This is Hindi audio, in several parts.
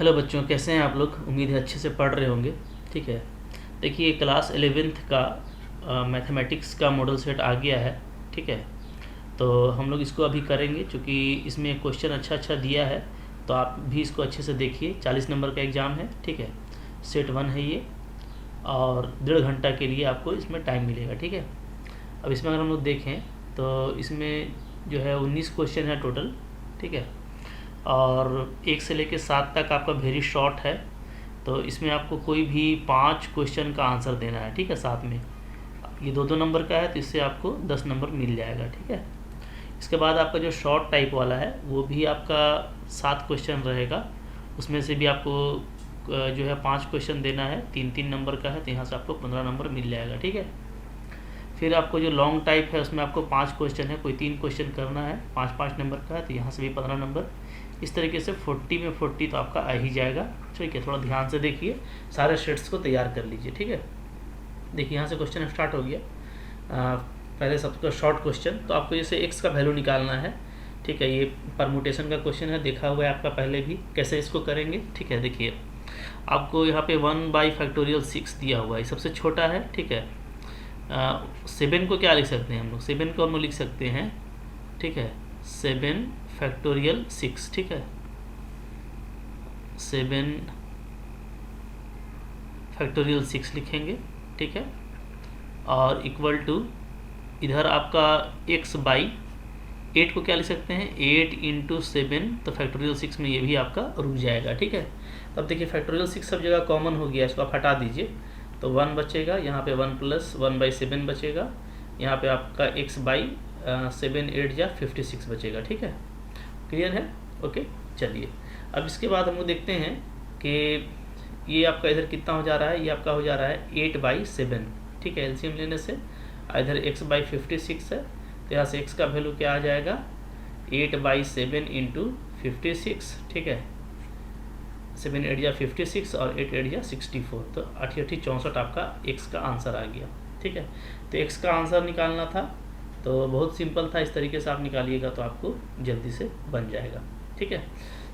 हेलो बच्चों, कैसे हैं आप लोग। उम्मीद है अच्छे से पढ़ रहे होंगे। ठीक है, देखिए क्लास 11th का मैथमेटिक्स का मॉडल सेट आ गया है। ठीक है, तो हम लोग इसको अभी करेंगे क्योंकि इसमें क्वेश्चन अच्छा अच्छा दिया है। तो आप भी इसको अच्छे से देखिए। 40 नंबर का एग्ज़ाम है। ठीक है, सेट 1 है ये, और 1.5 घंटा के लिए आपको इसमें टाइम मिलेगा। ठीक है, अब इसमें अगर हम लोग देखें तो इसमें जो है 19 क्वेश्चन है टोटल। ठीक है, और 1 से लेकर 7 तक आपका वेरी शॉर्ट है। तो इसमें आपको कोई भी 5 क्वेश्चन का आंसर देना है। ठीक है, साथ में ये 2-2 नंबर का है तो इससे आपको 10 नंबर मिल जाएगा। ठीक है, इसके बाद आपका जो शॉर्ट टाइप वाला है वो भी आपका 7 क्वेश्चन रहेगा। उसमें से भी आपको जो है 5 क्वेश्चन देना है, 3-3 नंबर का है, तो यहाँ से आपको 15 नंबर मिल जाएगा। ठीक है, फिर आपको जो लॉन्ग टाइप है उसमें आपको 5 क्वेश्चन है, कोई 3 क्वेश्चन करना है, 5-5 नंबर का है, तो यहाँ से भी 15 नंबर। इस तरीके से 40 में 40 तो आपका आ ही जाएगा। ठीक है, थोड़ा ध्यान से देखिए, सारे सेट्स को तैयार कर लीजिए। ठीक है, देखिए यहाँ से क्वेश्चन स्टार्ट हो गया। पहले सबका शॉर्ट क्वेश्चन, तो आपको जैसे एक्स का वैल्यू निकालना है। ठीक है, ये परमुटेशन का क्वेश्चन है, देखा हुआ है आपका पहले भी, कैसे इसको करेंगे। ठीक है, देखिए आपको यहाँ पे 1/6 दिया हुआ है, सबसे छोटा है। ठीक है, 7 को क्या लिख सकते हैं हम लोग, 7 को हम लोग लिख सकते हैं। ठीक है, 7 फैक्टोरियल 6। ठीक है, 7 फैक्टोरियल 6 लिखेंगे। ठीक है, और इक्वल टू इधर आपका x/8 को क्या लिख सकते हैं, 8 × 7, तो फैक्टोरियल 6 में ये भी आपका रुक जाएगा। ठीक है, अब देखिए फैक्टोरियल 6 सब जगह कॉमन हो गया, इसको आप हटा दीजिए तो 1 बचेगा, यहाँ पे 1 + 1/7 बचेगा, यहाँ पे आपका x/7 8 या 56 बचेगा। ठीक है, क्लियर है। ओके, चलिए अब इसके बाद हम लोग देखते हैं कि ये आपका इधर कितना हो जा रहा है, ये आपका हो जा रहा है 8/7। ठीक है, एलसीएम लेने से इधर x/56 है, तो यहाँ से x का वैल्यू क्या आ जाएगा, 8/7 × 56। ठीक है, 7 8 या 56 और 8 8 या 64, तो 8 8 64 आपका x का आंसर आ गया। ठीक है, तो x का आंसर निकालना था, तो बहुत सिंपल था, इस तरीके से आप निकालिएगा तो आपको जल्दी से बन जाएगा। ठीक है,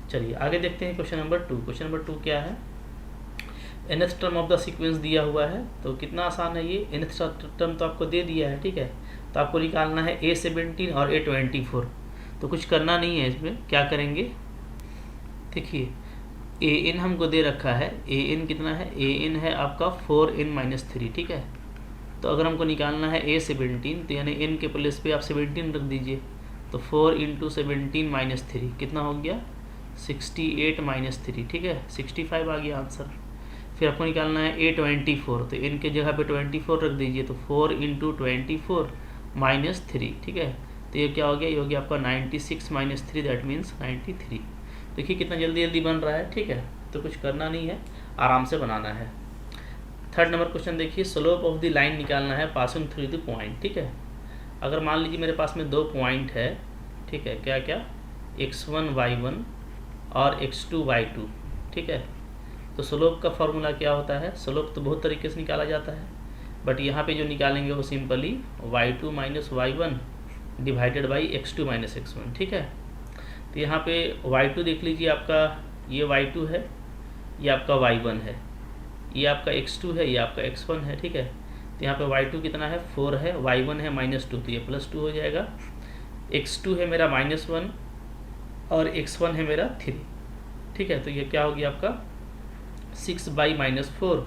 चलिए आगे देखते हैं क्वेश्चन नंबर 2। क्वेश्चन नंबर 2 क्या है, nth term of the sequence दिया हुआ है, तो कितना आसान है ये, nth टर्म तो आपको दे दिया है। ठीक है, तो आपको निकालना है A17 और A24। तो कुछ करना नहीं है, इसमें क्या करेंगे, देखिए an हमको दे रखा है, an कितना है, an है आपका 4n-3। ठीक है, तो अगर हमको निकालना है A17 तो यानी n के प्लेस पे आप 17 रख दीजिए, तो 4 × 17 - 3 कितना हो गया, 68 - 3। ठीक है, 65 आ गया आंसर। फिर आपको निकालना है A24, तो n के जगह पे 24 रख दीजिए, तो 4 × 24 - 3। ठीक है, तो ये क्या हो गया, ये हो गया आपका 96 - 3, दैट मीन्स 93। देखिए कितना जल्दी जल्दी बन रहा है। ठीक है, तो कुछ करना नहीं है, आराम से बनाना है। थर्ड नंबर क्वेश्चन देखिए, स्लोप ऑफ द लाइन निकालना है पासिंग थ्रू द पॉइंट। ठीक है, अगर मान लीजिए मेरे पास में 2 पॉइंट है। ठीक है, क्या क्या, x1 y1 और x2 y2। ठीक है, तो स्लोप का फॉर्मूला क्या होता है, स्लोप तो बहुत तरीके से निकाला जाता है, बट यहाँ पे जो निकालेंगे वो simply y2 - y1 divided by x2 - x1। ठीक है, तो यहाँ पे y2 देख लीजिए, आपका ये y2 है, ये आपका y1 है, ये आपका x2 है, ये आपका x1 है। ठीक है, तो यहाँ पे y2 कितना है, 4 है, y1 है -2, तो ये +2 हो जाएगा, x2 है मेरा -1 और x1 है मेरा 3। ठीक है, तो ये क्या हो गया आपका 6/-4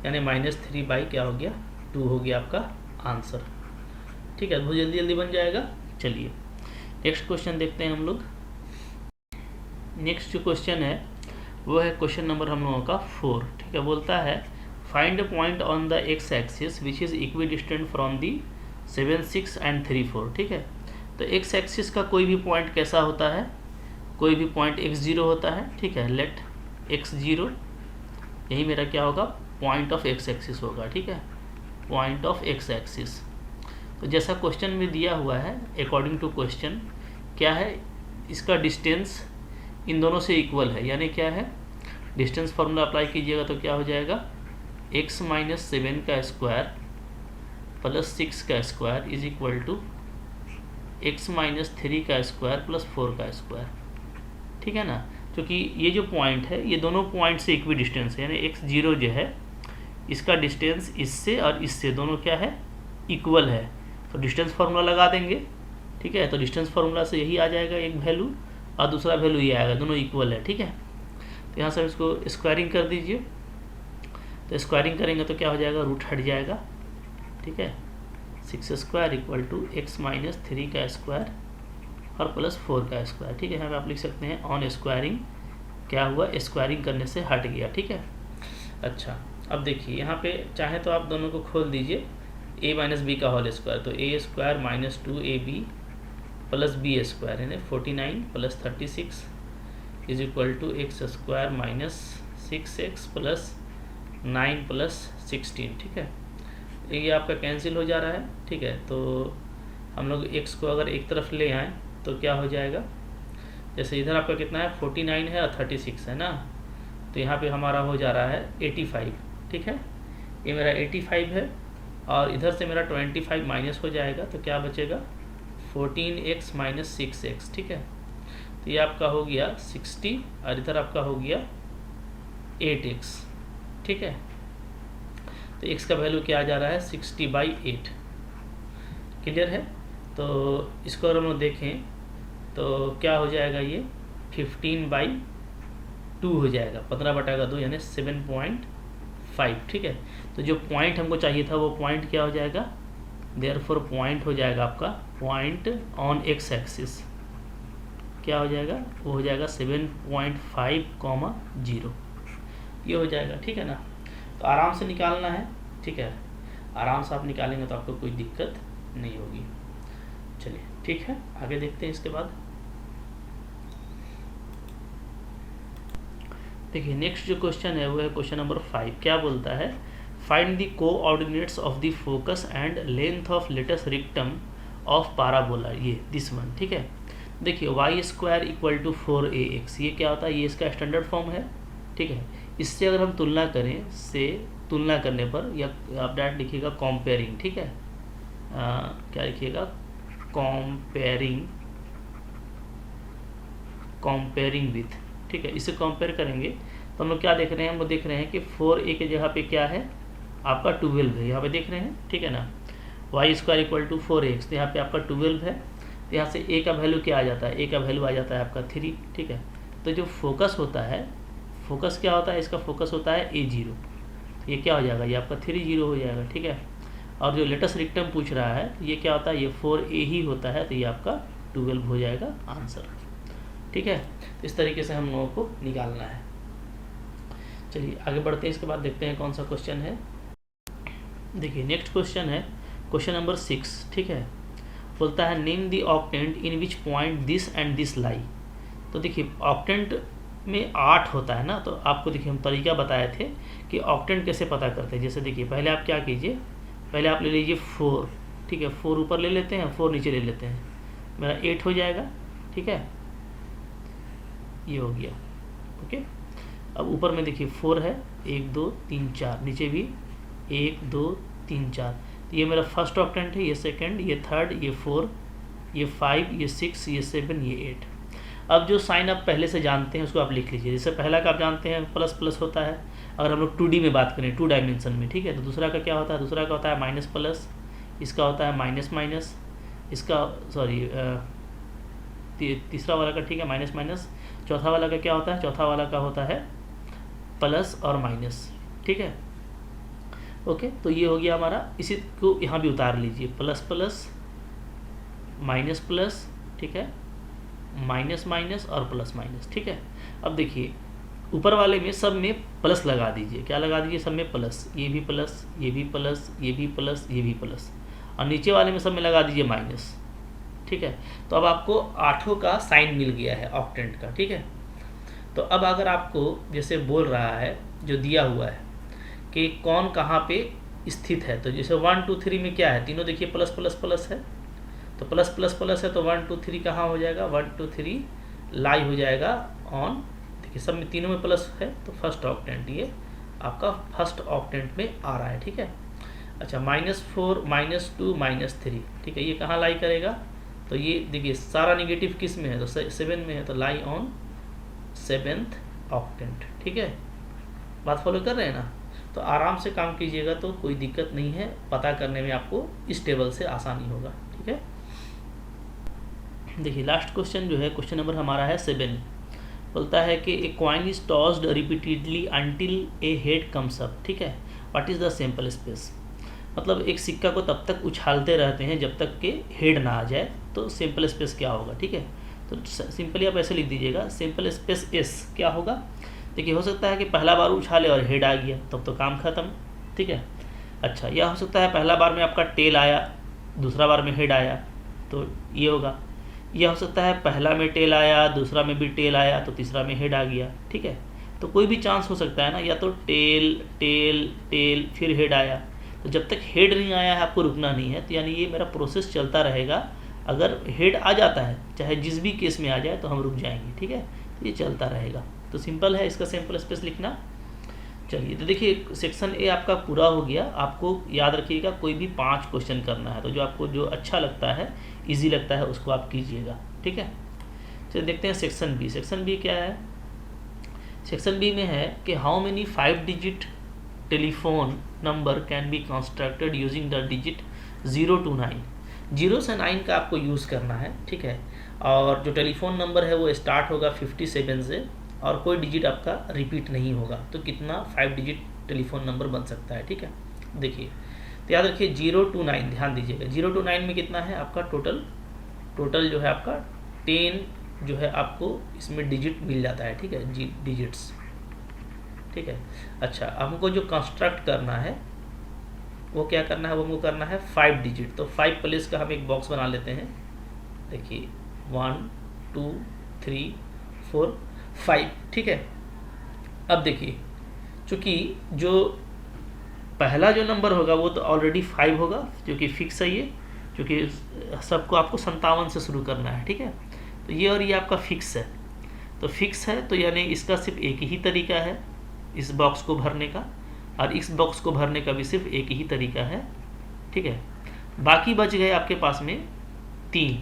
यानी -3 क्या हो गया, 2 हो गया आपका आंसर। ठीक है, बहुत जल्दी जल्दी बन जाएगा। चलिए नेक्स्ट क्वेश्चन देखते हैं हम लोग। नेक्स्ट जो क्वेश्चन है वो है क्वेश्चन नंबर हम लोगों का 4। ठीक है, बोलता है find a point on the x axis which is equidistant from the 7 6 and 3 4। ठीक है, तो एक्स एक्सिस का कोई भी पॉइंट कैसा होता है, कोई भी पॉइंट x0 होता है। ठीक है, लेट x0, यही मेरा क्या होगा, पॉइंट ऑफ एक्स एक्सिस होगा। ठीक है, पॉइंट ऑफ एक्स एक्सिस, तो जैसा क्वेश्चन में दिया हुआ है अकॉर्डिंग टू क्वेश्चन क्या है, इसका डिस्टेंस इन दोनों से इक्वल है, यानी क्या है, डिस्टेंस फार्मूला अप्लाई कीजिएगा तो क्या हो जाएगा, x - 7 का स्क्वायर + 6 का square is equal to x - 3 का स्क्वायर + 4 का स्क्वायर। ठीक है ना, क्योंकि ये जो पॉइंट है ये दोनों पॉइंट से इक्वी डिस्टेंस है, यानी x0 जो है इसका डिस्टेंस इससे और इससे दोनों क्या है, इक्वल है। तो डिस्टेंस फार्मूला लगा देंगे, ठीक है। तो डिस्टेंस फार्मूला से यही आ जाएगा एक वैल्यू और दूसरा वैल्यू ये आएगा, दोनों इक्वल है, ठीक है। तो यहाँ से इसको स्क्वायरिंग कर दीजिए। तो स्क्वायरिंग करेंगे तो क्या हो जाएगा, रूट हट जाएगा, ठीक है। 6 square equal to x minus 3 का स्क्वायर और प्लस 4 का स्क्वायर, ठीक है। यहाँ पे आप लिख सकते हैं ऑन स्क्वायरिंग क्या हुआ, स्क्वायरिंग करने से हट गया, ठीक है। अच्छा, अब देखिए यहाँ पे चाहे तो आप दोनों को खोल दीजिए, a माइनस बी का होल स्क्वायर, तो a square minus 2ab plus B square, यानी 49 plus 36 is equal to X square minus 6x plus 9 plus 16, ठीक है। ये आपका कैंसिल हो जा रहा है, ठीक है। तो हम लोग x को अगर एक तरफ ले आएँ तो क्या हो जाएगा, जैसे इधर आपका कितना है 49 है और 36 है ना, तो यहाँ पे हमारा हो जा रहा है 85, ठीक है। ये मेरा 85 है और इधर से मेरा 25 माइनस हो जाएगा, तो क्या बचेगा 14x माइनस 6x, ठीक है। तो ये आपका हो गया 60 और इधर आपका हो गया 8x, ठीक है। तो x का वैल्यू क्या आ जा रहा है 60/8, क्लियर है। तो इसको अगर हम लोग देखें तो क्या हो जाएगा, ये 15/2 हो जाएगा, 15/2 यानी 7.5, ठीक है। तो जो पॉइंट हमको चाहिए था वो पॉइंट क्या हो जाएगा, देयरफॉर पॉइंट हो जाएगा आपका पॉइंट ऑन एक्स एक्सिस, क्या हो जाएगा, वो हो जाएगा 7.5, 0, ये हो जाएगा, ठीक है ना। तो आराम से निकालना है, ठीक है। आराम से आप निकालेंगे तो आपको कोई दिक्कत नहीं होगी। चलिए ठीक है, आगे देखते हैं। इसके बाद देखिए नेक्स्ट जो क्वेश्चन है वो है क्वेश्चन नंबर 5। क्या बोलता है, find the coordinates of the focus and length of latus rectum of parabola, ये दिस वन, ठीक है। देखिए Y square equal to 4ax, ये क्या होता है, ये इसका स्टैंडर्ड फॉर्म है, ठीक है। इससे अगर हम तुलना करें, से तुलना करने पर, या आप डायरेक्ट लिखिएगा कंपेयरिंग, ठीक है। क्या लिखिएगा, कंपेयरिंग विथ, ठीक है। इसे कंपेयर करेंगे तो हम लोग क्या देख रहे हैं, हम लोग देख रहे हैं कि 4a के जगह पे क्या है आपका 12 है, यहाँ पे देख रहे हैं, ठीक है ना। Y square equal to 4x, तो यहाँ पे आपका 12 है, तो यहाँ से a का वैल्यू क्या आ जाता है, a का वैल्यू आ जाता है आपका 3, ठीक है। तो जो फोकस होता है, फोकस क्या होता है, इसका फोकस होता है a0, तो ये क्या हो जाएगा, ये आपका 30 हो जाएगा, ठीक है। और जो लेटेस्ट रिक्टम पूछ रहा है ये क्या होता है, ये 4a ही होता है, तो ये आपका 12 हो जाएगा आंसर, ठीक है। तो इस तरीके से हम लोगों को निकालना है। चलिए आगे बढ़ते हैं, इसके बाद देखते हैं कौन सा क्वेश्चन है। देखिए नेक्स्ट क्वेश्चन है क्वेश्चन नंबर 6, ठीक है। बोलता है name the octant in which point this and this लाई। तो देखिए ऑक्टेंट में 8 होता है ना, तो आपको देखिए हम तरीका बताए थे कि ऑक्टेंट कैसे पता करते हैं। जैसे देखिए पहले आप क्या कीजिए, पहले आप ले लीजिए 4, ठीक है। 4 ऊपर ले लेते हैं, 4 नीचे ले लेते हैं, मेरा 8 हो जाएगा, ठीक है। ये हो गया, ओके। अब ऊपर में देखिए 4 है, 1 2 3 4, नीचे भी 1 2 3 4, तो ये मेरा फर्स्ट ऑक्टेंट है, ये सेकंड, ये थर्ड, ये 4, ये 5, ये 6, ये 7, ये 8। अब जो साइन आप पहले से जानते हैं उसको आप लिख लीजिए। जैसे पहला का आप जानते हैं प्लस प्लस होता है, अगर हम लोग 2D में बात करें, 2 डायमेंशन में, ठीक है। तो दूसरा का क्या होता है, दूसरा का होता है माइनस प्लस, इसका होता है माइनस माइनस, इसका सॉरी तीसरा वाला का, ठीक है, माइनस माइनस। चौथा वाला का क्या होता है, चौथा वाला का होता है प्लस और माइनस, ठीक है, ओके। तो ये हो गया हमारा, इसी को यहाँ भी उतार लीजिए, प्लस प्लस माइनस प्लस, ठीक है, माइनस माइनस और प्लस माइनस, ठीक है। अब देखिए ऊपर वाले में सब में प्लस लगा दीजिए, क्या लगा दीजिए, सब में प्लस, ये भी प्लस, ये भी प्लस, ये भी प्लस, ये भी प्लस, और नीचे वाले में सब में लगा दीजिए माइनस, ठीक है। तो अब आपको 8 का साइन मिल गया है ऑक्टेंट का, ठीक है। तो अब अगर आपको जैसे बोल रहा है, जो दिया हुआ है कि कौन कहाँ पे स्थित है, तो जैसे 1 2 3 में क्या है, तीनों देखिए प्लस प्लस प्लस है, तो प्लस प्लस प्लस है, तो 1 2 3 कहाँ हो जाएगा, 1 2 3 लाई हो जाएगा ऑन, देखिए सब में तीनों में प्लस है, तो फर्स्ट ऑक्टेंट ये आपका फर्स्ट ऑक्टेंट में आ रहा है, ठीक है। अच्छा -4 -2 -3, ठीक है, ये कहाँ लाई करेगा, तो ये देखिए सारा निगेटिव किस में है, तो 7 में है, तो लाई ऑन 7th ऑक्टेंट। ठीक है, बात फॉलो कर रहे हैं ना? तो आराम से काम कीजिएगा तो कोई दिक्कत नहीं है, पता करने में आपको इस टेबल से आसानी होगा। ठीक है, देखिए लास्ट क्वेश्चन जो है, क्वेश्चन नंबर हमारा है 7। बोलता है कि a coin is tossed repeatedly until a head comes up. ठीक है, what is the sample space? मतलब एक सिक्का को तब तक उछालते रहते हैं जब तक कि हेड ना आ जाए, तो सैंपल स्पेस क्या होगा? ठीक है, तो सिंपली आप ऐसे लिख दीजिएगा, सैंपल स्पेस एस क्या होगा? देखिए हो सकता है कि पहला बार उछाले और हेड आ गया, तब तो काम खत्म। ठीक है, अच्छा, या हो सकता है पहला बार में आपका टेल आया, दूसरा बार में हेड आया, तो ये होगा। यह हो सकता है पहला में टेल आया, दूसरा में भी टेल आया, तो तीसरा में हेड आ गया। ठीक है, तो कोई भी चांस हो सकता है ना, या तो टेल टेल टेल फिर हेड आया। तो जब तक हेड नहीं आया है आपको रुकना नहीं है, तो यानी ये मेरा प्रोसेस चलता रहेगा। अगर हेड आ जाता है, चाहे जिस भी केस में आ जाए, तो हम रुक जाएंगे। ठीक है, तो ये चलता रहेगा। तो सिंपल है इसका सैंपल स्पेस लिखना। चलिए, तो देखिए सेक्शन ए आपका पूरा हो गया। आपको याद रखिएगा कोई भी 5 क्वेश्चन करना है, तो जो आपको जो अच्छा लगता है, इजी लगता है, उसको आप कीजिएगा। ठीक है, चलिए देखते हैं सेक्शन बी। सेक्शन बी क्या है? सेक्शन बी में है कि how many 5 digit telephone number can be constructed using the digit 0 to 9। 0 से 9 का आपको यूज़ करना है। ठीक है, और जो टेलीफोन नंबर है वो स्टार्ट होगा 57 से, और कोई डिजिट आपका रिपीट नहीं होगा। तो कितना 5 डिजिट टेलीफोन नंबर बन सकता है? ठीक है, देखिए तो याद रखिए 0 to 9, ध्यान दीजिएगा 0 to 9 में कितना है आपका टोटल जो है आपका 10 जो है आपको इसमें डिजिट मिल जाता है। ठीक है, डिजिट्स। ठीक है, अच्छा, हमको जो कंस्ट्रक्ट करना है वो क्या करना है? वो हमको करना है 5 डिजिट। तो 5 प्लेस का हम एक बॉक्स बना लेते हैं। देखिए 1 2 3 4 5। ठीक है, अब देखिए चूँकि जो पहला जो नंबर होगा वो तो ऑलरेडी 5 होगा, जो कि फिक्स है ये, क्योंकि सबको आपको 57 से शुरू करना है। ठीक है, तो ये और ये आपका फिक्स है। तो फिक्स है तो यानी इसका सिर्फ एक ही तरीका है इस बॉक्स को भरने का, और इस बॉक्स को भरने का भी सिर्फ एक ही तरीका है। ठीक है, बाकी बच गए आपके पास में 3।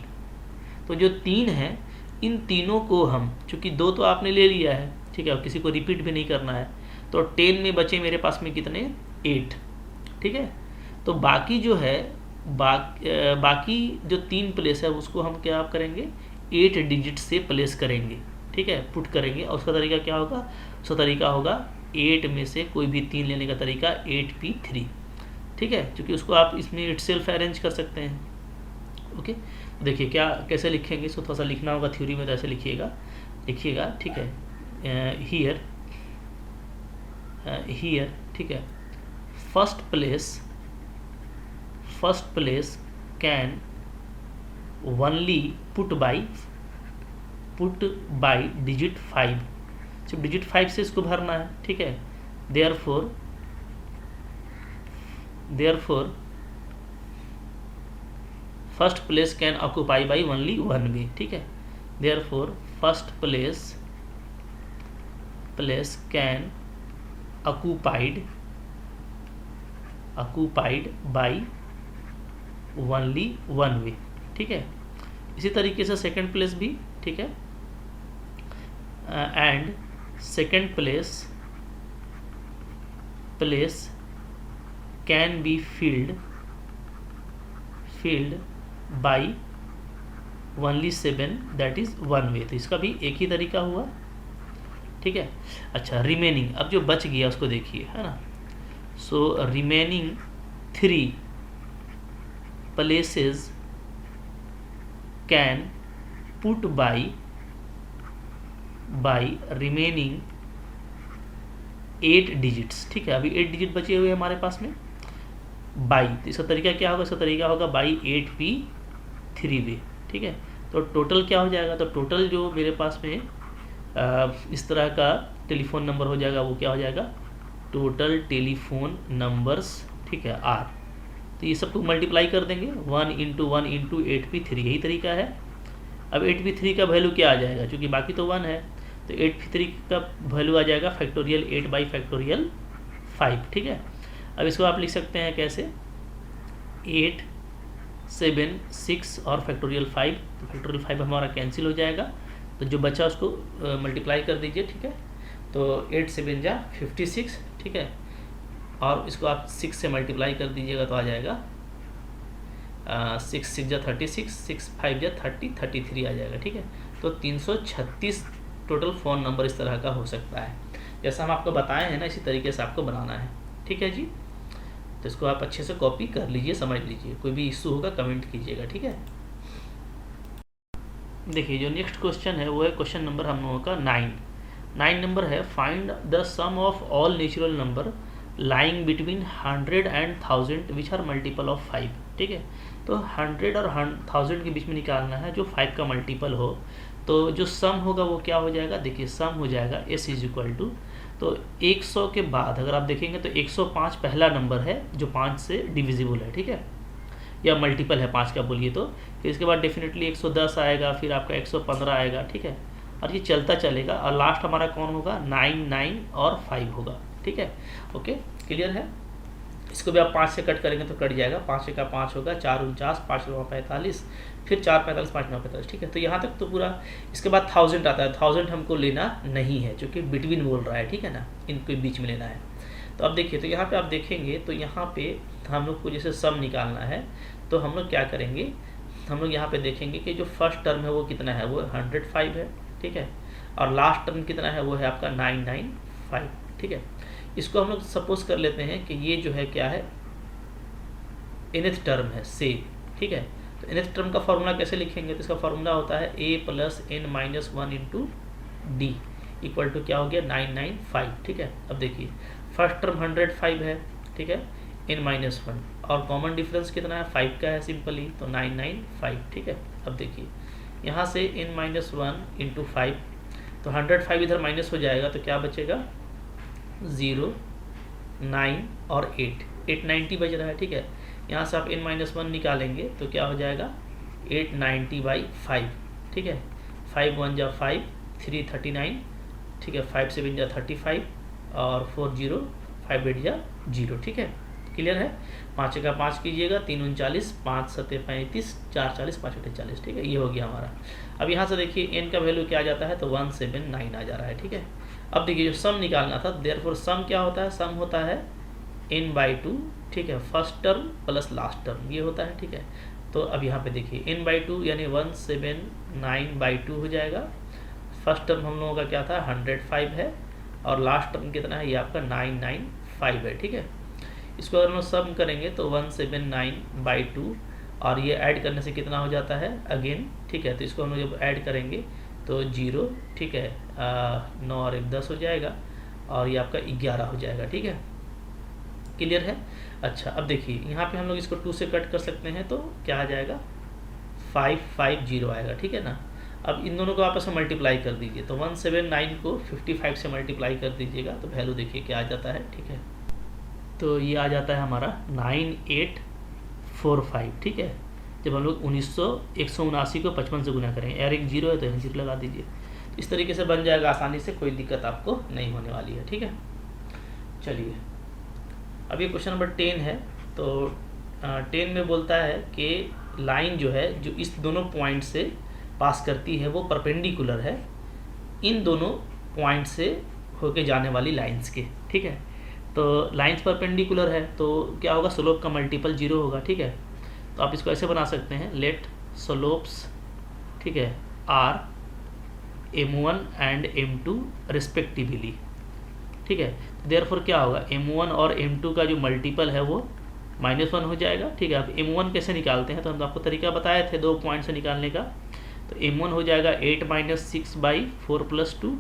तो जो 3 है, इन तीनों को हम, चूँकि 2 तो आपने ले लिया है, ठीक है, और किसी को रिपीट भी नहीं करना है, तो 10 में बचे मेरे पास में कितने? 8। ठीक है, तो बाकी जो है बाकी जो 3 प्लेस है उसको हम क्या आप करेंगे? 8 डिजिट से प्लेस करेंगे। ठीक है, पुट करेंगे, और उसका तरीका क्या होगा? उसका तरीका होगा 8 में से कोई भी 3 लेने का तरीका 8p3। ठीक है, क्योंकि उसको आप इसमें इटसेल्फ अरेंज कर सकते हैं। ओके, देखिए क्या कैसे लिखेंगे, इसको थोड़ा सा लिखना होगा थ्योरी में, तो ऐसे लिखिएगा। ठीक है, हियर ठीक है, first place can only put by digit 5। सिर्फ डिजिट 5 से इसको भरना है। ठीक है, therefore first place can occupy by only 1 वे। ठीक है, therefore first place can occupied by only 1 वे। ठीक है, इसी तरीके से सेकंड प्लेस भी। ठीक है, and second place can be filled by only 7, that is 1 वे। तो इसका भी एक ही तरीका हुआ। ठीक है, अच्छा, रिमेनिंग, अब जो बच गया उसको देखिए, है ना। So remaining 3 places can put by remaining 8 digits. ठीक है, अभी 8 डिजिट बचे हुए हमारे पास में बाई। तो इसका तरीका क्या होगा? इसका तरीका होगा बाई 8p3 वे। ठीक है, तो टोटल क्या हो जाएगा? तो टोटल जो मेरे पास में इस तरह का टेलीफोन नंबर हो जाएगा, वो क्या हो जाएगा? Total telephone numbers. ठीक है, आर। तो ये सबको मल्टीप्लाई कर देंगे, 1 × 1 × 8p3, यही तरीका है। अब 8p3 का वैल्यू क्या आ जाएगा? क्योंकि बाकी तो 1 है, तो 8p3 का वैल्यू आ जाएगा फैक्टोरियल 8/5। ठीक है, अब इसको आप लिख सकते हैं कैसे? 8 7 6 और फैक्टोरियल 5। तो फैक्टोरियल 5 हमारा कैंसिल हो जाएगा, तो जो बचा उसको मल्टीप्लाई कर दीजिए, ठीक है। तो 8 7 जा 56, ठीक है, और इसको आप 6 से मल्टीप्लाई कर दीजिएगा तो आ जाएगा 6 6 जा 36, 6 5 जा 30, 33 आ जाएगा, ठीक है। तो 336 टोटल फ़ोन नंबर इस तरह का हो सकता है। जैसा हम आपको बताए हैं ना, इसी तरीके से आपको बनाना है, ठीक है जी। तो इसको आप अच्छे से कॉपी कर लीजिए, समझ लीजिए, कोई भी इशू होगा कमेंट कीजिएगा, ठीक है। देखिए जो नेक्स्ट क्वेश्चन है वो है क्वेश्चन नंबर हम लोगों का 9 नंबर है, find the sum of all natural number lying between 100 and 1000 which are multiple of 5, ठीक है। तो 100 और 1000 के बीच में निकालना है जो 5 का मल्टीपल हो। तो जो सम होगा वो क्या हो जाएगा, देखिए सम हो जाएगा s इज इक्वल टू, तो 100 के बाद अगर आप देखेंगे तो 105 पहला नंबर है जो 5 से डिविजिबल है, ठीक है, या मल्टीपल है 5 का बोलिए तो। फिर इसके बाद डेफिनेटली 110 आएगा, फिर आपका 115 आएगा, ठीक है, और ये चलता चलेगा, और लास्ट हमारा कौन होगा 9 9 और 5 होगा, ठीक है। ओके, क्लियर है। इसको भी आप 5 से कट करेंगे तो कट जाएगा, 5 का 5 होगा, 4 49, 5 9 45, फिर 4 45, 5 9 45, ठीक है। तो यहाँ तक तो पूरा, इसके बाद 1000 आता है, 1000 हमको लेना नहीं है क्योंकि बिटवीन बोल रहा है, ठीक है ना, इनके बीच में लेना है। तो अब देखिए, तो यहाँ पे आप देखेंगे तो यहाँ पे हम लोग को जैसे सम निकालना है, तो हम लोग क्या करेंगे, हम लोग यहाँ पे देखेंगे कि जो फर्स्ट टर्म है वो कितना है, वो 105 है, ठीक है, और लास्ट टर्म कितना है वो है आपका 995, ठीक है। इसको हम लोग सपोज कर लेते हैं कि ये जो है क्या है, nth टर्म है से, ठीक है। तो nth टर्म का फॉर्मूला कैसे लिखेंगे, तो इसका फॉर्मूला होता है a plus n minus 1 into D equal to क्या हो गया 995, ठीक है। अब देखिए फर्स्ट टर्म 105 है, ठीक है, n माइनस 1, और कॉमन डिफरेंस कितना है 5 का है सिंपली, तो 995, ठीक है। अब देखिए यहाँ से n माइनस 1 इंटू 5, तो 105 इधर माइनस हो जाएगा, तो क्या बचेगा 0 9 और 890 बच रहा है, ठीक है। यहाँ से आप n माइनस 1 निकालेंगे तो क्या हो जाएगा 890/5, ठीक है, 5 1 जा 5, 3 39, ठीक है, 5 7 जा 35, और 4 0, 5 8 जा 0, ठीक है, क्लियर है। 5 का 5 कीजिएगा, 3 39, 5 7 35, 4 40, 5 8 40, ठीक है, ये हो गया हमारा। अब यहाँ से देखिए n का वैल्यू क्या आ जाता है, तो 179 आ जा रहा है, ठीक है। अब देखिए जो सम निकालना था, देयरफॉर सम क्या होता है, सम होता है n/2, ठीक है, first term plus last term, ये होता है, ठीक है। तो अब यहाँ पे देखिए n/2 यानी 179/2 हो जाएगा। फर्स्ट टर्म हम लोगों का क्या था 105 है, और लास्ट टर्म कितना है ये आपका 995 है, ठीक है। इसको अगर हम लोग सम करेंगे तो 179/2, और ये ऐड करने से कितना हो जाता है अगेन, ठीक है। तो इसको हम लोग जब ऐड करेंगे तो 0, ठीक है, 9 और 1 10 हो जाएगा, और ये आपका 11 हो जाएगा, ठीक है, क्लियर है। अच्छा, अब देखिए यहाँ पे हम लोग इसको 2 से कट कर सकते हैं, तो क्या आ जाएगा 550 आएगा, ठीक है ना। अब इन दोनों को आपस में मल्टीप्लाई कर दीजिए, तो 179 को 55 से मल्टीप्लाई कर दीजिएगा, तो वैल्यू देखिए क्या आ जाता है, ठीक है। तो ये आ जाता है हमारा 9845, ठीक है। जब हम लोग 179 को 55 से गुना करेंगे, यार एक 0 है तो यहाँ 0 लगा दीजिए, तो इस तरीके से बन जाएगा आसानी से, कोई दिक्कत आपको नहीं होने वाली है, ठीक है। चलिए अब ये क्वेश्चन नंबर 10 है। तो 10 में बोलता है कि लाइन जो है जो इस दोनों पॉइंट से पास करती है वो परपेंडिकुलर है इन दोनों पॉइंट से होके जाने वाली लाइंस के, ठीक है। तो लाइंस परपेंडिकुलर है तो क्या होगा, स्लोप का मल्टीपल 0 होगा, ठीक है। तो आप इसको ऐसे बना सकते हैं, लेट स्लोप्स, ठीक है, are m1 and m2 respectively, ठीक है। देयरफॉर क्या होगा m1 और m2 का जो मल्टीपल है वो -1 हो जाएगा, ठीक है। अब m1 कैसे निकालते हैं, तो हम आपको तरीका बताए थे 2 पॉइंट से निकालने का। तो m1 हो जाएगा 8 - 6/4 + 2,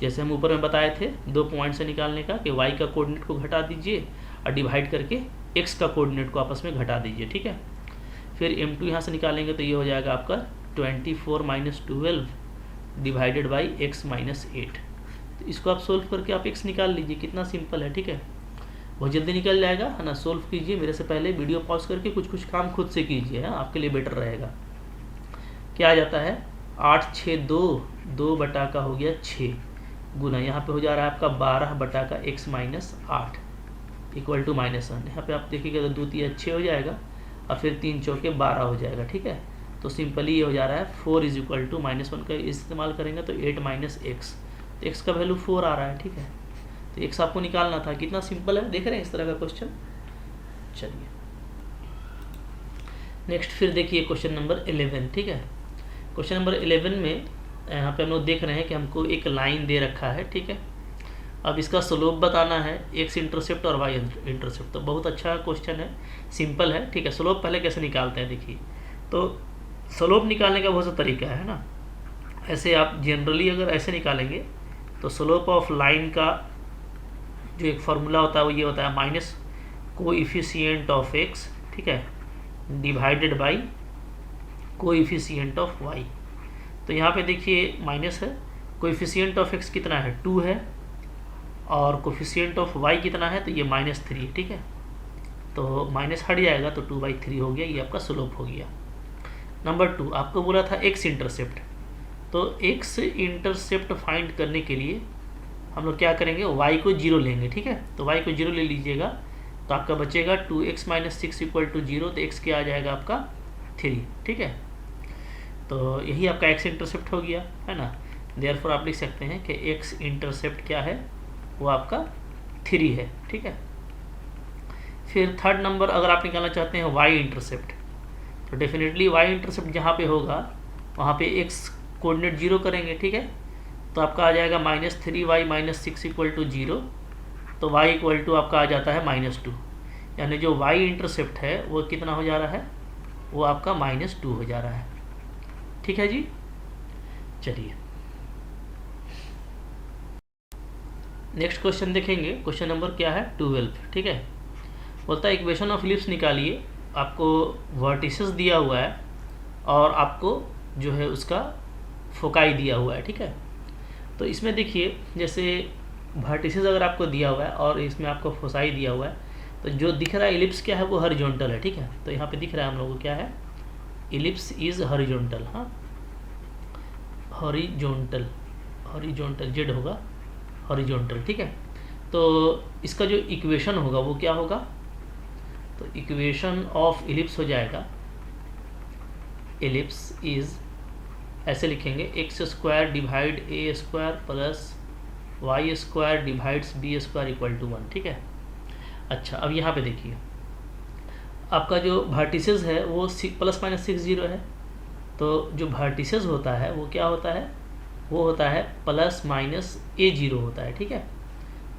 जैसे हम ऊपर में बताए थे 2 पॉइंट से निकालने का, कि y का कोऑर्डिनेट को घटा दीजिए और डिवाइड करके x का कोऑर्डिनेट को आपस में घटा दीजिए, ठीक है। फिर m2 यहाँ से निकालेंगे तो ये हो जाएगा आपका 24 - 12 डिवाइडेड बाई x - 8। तो इसको आप सोल्व करके आप x निकाल लीजिए, कितना सिंपल है, ठीक है, बहुत जल्दी निकल जाएगा, है ना। सोल्व कीजिए, मेरे से पहले वीडियो पॉज करके कुछ काम खुद से कीजिए, है आपके लिए बेटर रहेगा। क्या आ जाता है 8 6 2, 2 बटा का हो गया 6 गुना, यहाँ पे हो जा रहा है आपका 12 बटा का x - 8 इक्वल टू -1। यहाँ पे आप देखिएगा तो 2 3 6 हो जाएगा, और फिर 3 चौके 12 हो जाएगा, ठीक है। तो सिंपली ये हो जा रहा है 4 इज इक्वल टू -1 का इस्तेमाल करेंगे तो 8 माइनस एक्स, तो एक्स का वैल्यू 4 आ रहा है, ठीक है। तो एक्स आपको निकालना था, कितना सिंपल है, देख रहे हैं इस तरह का क्वेश्चन। चलिए नेक्स्ट फिर देखिए क्वेश्चन नंबर 11, ठीक है। क्वेश्चन नंबर 11 में यहाँ पे हम लोग देख रहे हैं कि हमको एक लाइन दे रखा है, ठीक है। अब इसका स्लोप बताना है, एक्स इंटरसेप्ट और वाई इंटरसेप्ट। तो बहुत अच्छा क्वेश्चन है, सिंपल है, ठीक है। स्लोप पहले कैसे निकालते हैं देखिए। तो स्लोप निकालने का बहुत सा तरीका है ना। ऐसे आप जनरली अगर ऐसे निकालेंगे तो स्लोप ऑफ लाइन का जो एक फार्मूला होता है वो ये होता है माइनस कोएफिशिएंट ऑफ एक्स, ठीक है, divided by coefficient of Y. तो यहाँ पे देखिए माइनस है, कोएफिशिएंट ऑफ एक्स कितना है 2 है, और कोएफिशिएंट ऑफ वाई कितना है तो ये -3, ठीक है। तो माइनस हट जाएगा तो 2/3 हो गया, ये आपका स्लोप हो गया। नंबर 2 आपको बोला था एक्स इंटरसेप्ट। तो एक्स इंटरसेप्ट फाइंड करने के लिए हम लोग क्या करेंगे, वाई को 0 लेंगे, ठीक है। तो वाई को 0 ले लीजिएगा तो आपका बचेगा 2x - 6 = 0, तो x क्या आ जाएगा आपका 3, ठीक है। तो यही आपका x इंटरसेप्ट हो गया, है ना। देयरफॉर आप लिख सकते हैं कि x इंटरसेप्ट क्या है, वो आपका 3 है, ठीक है। फिर थर्ड नंबर अगर आप निकालना चाहते हैं y इंटरसेप्ट, तो डेफिनेटली y इंटरसेप्ट जहाँ पे होगा वहाँ पे x कोऑर्डिनेट 0 करेंगे, ठीक है। तो आपका आ जाएगा -3y - 6 = 0, तो y इक्वल टू आपका आ जाता है -2, यानी जो y इंटरसेप्ट है वो कितना हो जा रहा है, वो आपका -2 हो जा रहा है, ठीक है जी। चलिए नेक्स्ट क्वेश्चन देखेंगे। क्वेश्चन नंबर क्या है 12, ठीक है। बोलता है इक्वेशन ऑफ इलिप्स निकालिए। आपको वर्टिसेस दिया हुआ है और आपको जो है उसका फोकाई दिया हुआ है, ठीक है। तो इसमें देखिए जैसे वर्टिसेस अगर आपको दिया हुआ है और इसमें आपको फोसाई दिया हुआ है, तो जो दिख रहा है इलिप्स क्या है वो हॉरिजॉन्टल है, ठीक है। तो यहाँ पे दिख रहा है हम लोगों को क्या है, इलिप्स इज हॉरिजॉन्टल, हाँ हॉरिजॉन्टल, हॉरिजॉन्टल जेड होगा हॉरिजॉन्टल, ठीक है। तो इसका जो इक्वेशन होगा वो क्या होगा, तो इक्वेशन ऑफ इलिप्स हो जाएगा, इलिप्स इज ऐसे लिखेंगे x² divide a² plus y² divides b² = 1, ठीक है। अच्छा अब यहाँ पे देखिए आपका जो वर्टिसेस है वो ±6 0 है। तो जो वर्टिसेस होता है वो क्या होता है, वो होता है ±a0 होता है, ठीक है।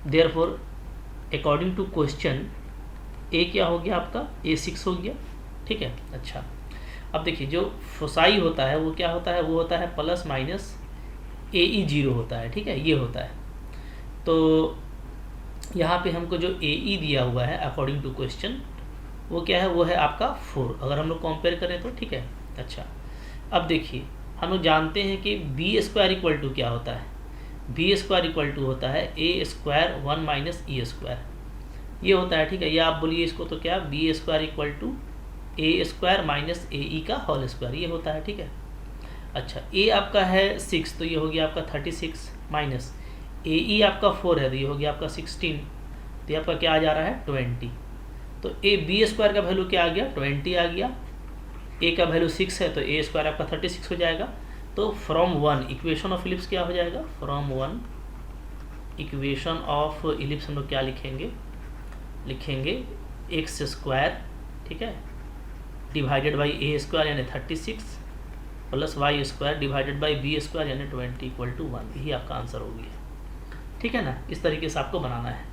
Therefore according to question a क्या हो गया आपका, a6 हो गया, ठीक है। अच्छा अब देखिए जो फोसाई होता है वो क्या होता है, वो होता है ±ae0 होता है, ठीक है, ये होता है। तो यहाँ पे हमको जो ae दिया हुआ है अकॉर्डिंग टू क्वेश्चन वो क्या है, वो है आपका 4, अगर हम लोग कंपेयर करें तो, ठीक है। अच्छा अब देखिए हम लोग जानते हैं कि b² = क्या होता है, b² = होता है a² 1 - e², ये होता है, ठीक है। ये आप बोलिए इसको तो क्या, b² = a² - ae का होल स्क्वायर, ये होता है, ठीक है। अच्छा a आपका है 6, तो ये हो गया आपका 36 माइनस ae आपका 4 है तो ये हो गया आपका 16, तो ये आपका क्या आ जा रहा है 20। तो b² का वैल्यू क्या आ गया 20 आ गया, a का वैल्यू 6 है तो a² आपका 36 हो जाएगा। तो फ्रॉम 1 इक्वेशन ऑफ इलिप्स क्या हो जाएगा, फ्रॉम 1 इक्वेशन ऑफ इलिप्स हम लोग क्या लिखेंगे, लिखेंगे x², ठीक है, डिवाइडेड बाई a² यानी 36 plus y² divided by b² यानी 20 = 1, यही आपका आंसर हो गया, ठीक है ना। इस तरीके से आपको बनाना है,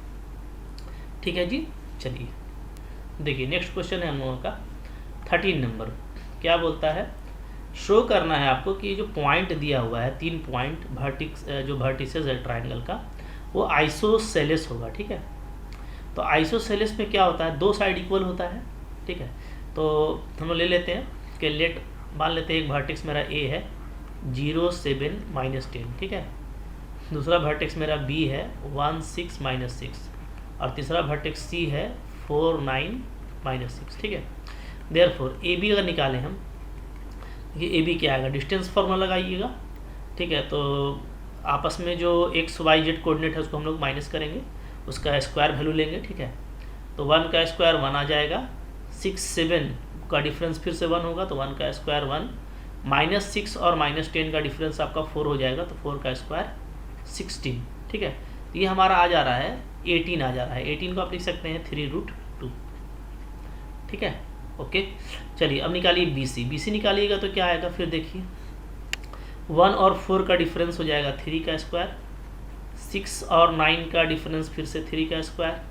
ठीक है जी। चलिए देखिए नेक्स्ट क्वेश्चन है हम लोगों का 13 नंबर। क्या बोलता है, शो करना है आपको कि जो पॉइंट दिया हुआ है 3 पॉइंट जो वर्टिसेस है ट्राइंगल का वो आइसोसेलेस होगा, ठीक है। तो आइसोसेलेस में क्या होता है, 2 साइड इक्वल होता है, ठीक है। तो हम लोग ले लेते हैं कि लेट मान लेते हैं एक वर्टेक्स मेरा A है 0 7 -10, ठीक है। दूसरा वर्टेक्स मेरा B है 1 6 -6 और तीसरा वर्टेक्स C है 4 9 -6, ठीक है। देयरफॉर AB अगर निकालें हम, ये AB क्या आएगा, डिस्टेंस फार्मूला लगाइएगा, ठीक है। तो आपस में जो x y z कोऑर्डिनेट है उसको हम लोग माइनस करेंगे, उसका स्क्वायर वैल्यू लेंगे, ठीक है। तो 1 का स्क्वायर 1 आ जाएगा, 6 7 का डिफरेंस फिर से 1 होगा तो 1 का स्क्वायर 1 -6 और -10 का डिफरेंस आपका 4 हो जाएगा, तो 4 का स्क्वायर 16, ठीक है। तो ये हमारा आ जा रहा है 18 आ जा रहा है। 18 को आप लिख सकते हैं 3√2, ठीक है। ओके, चलिए अब निकालिए BC। BC निकालिएगा तो क्या आएगा, फिर देखिए 1 और 4 का डिफरेंस हो जाएगा 3 का स्क्वायर, 6 और 9 का डिफरेंस फिर से 3 का स्क्वायर,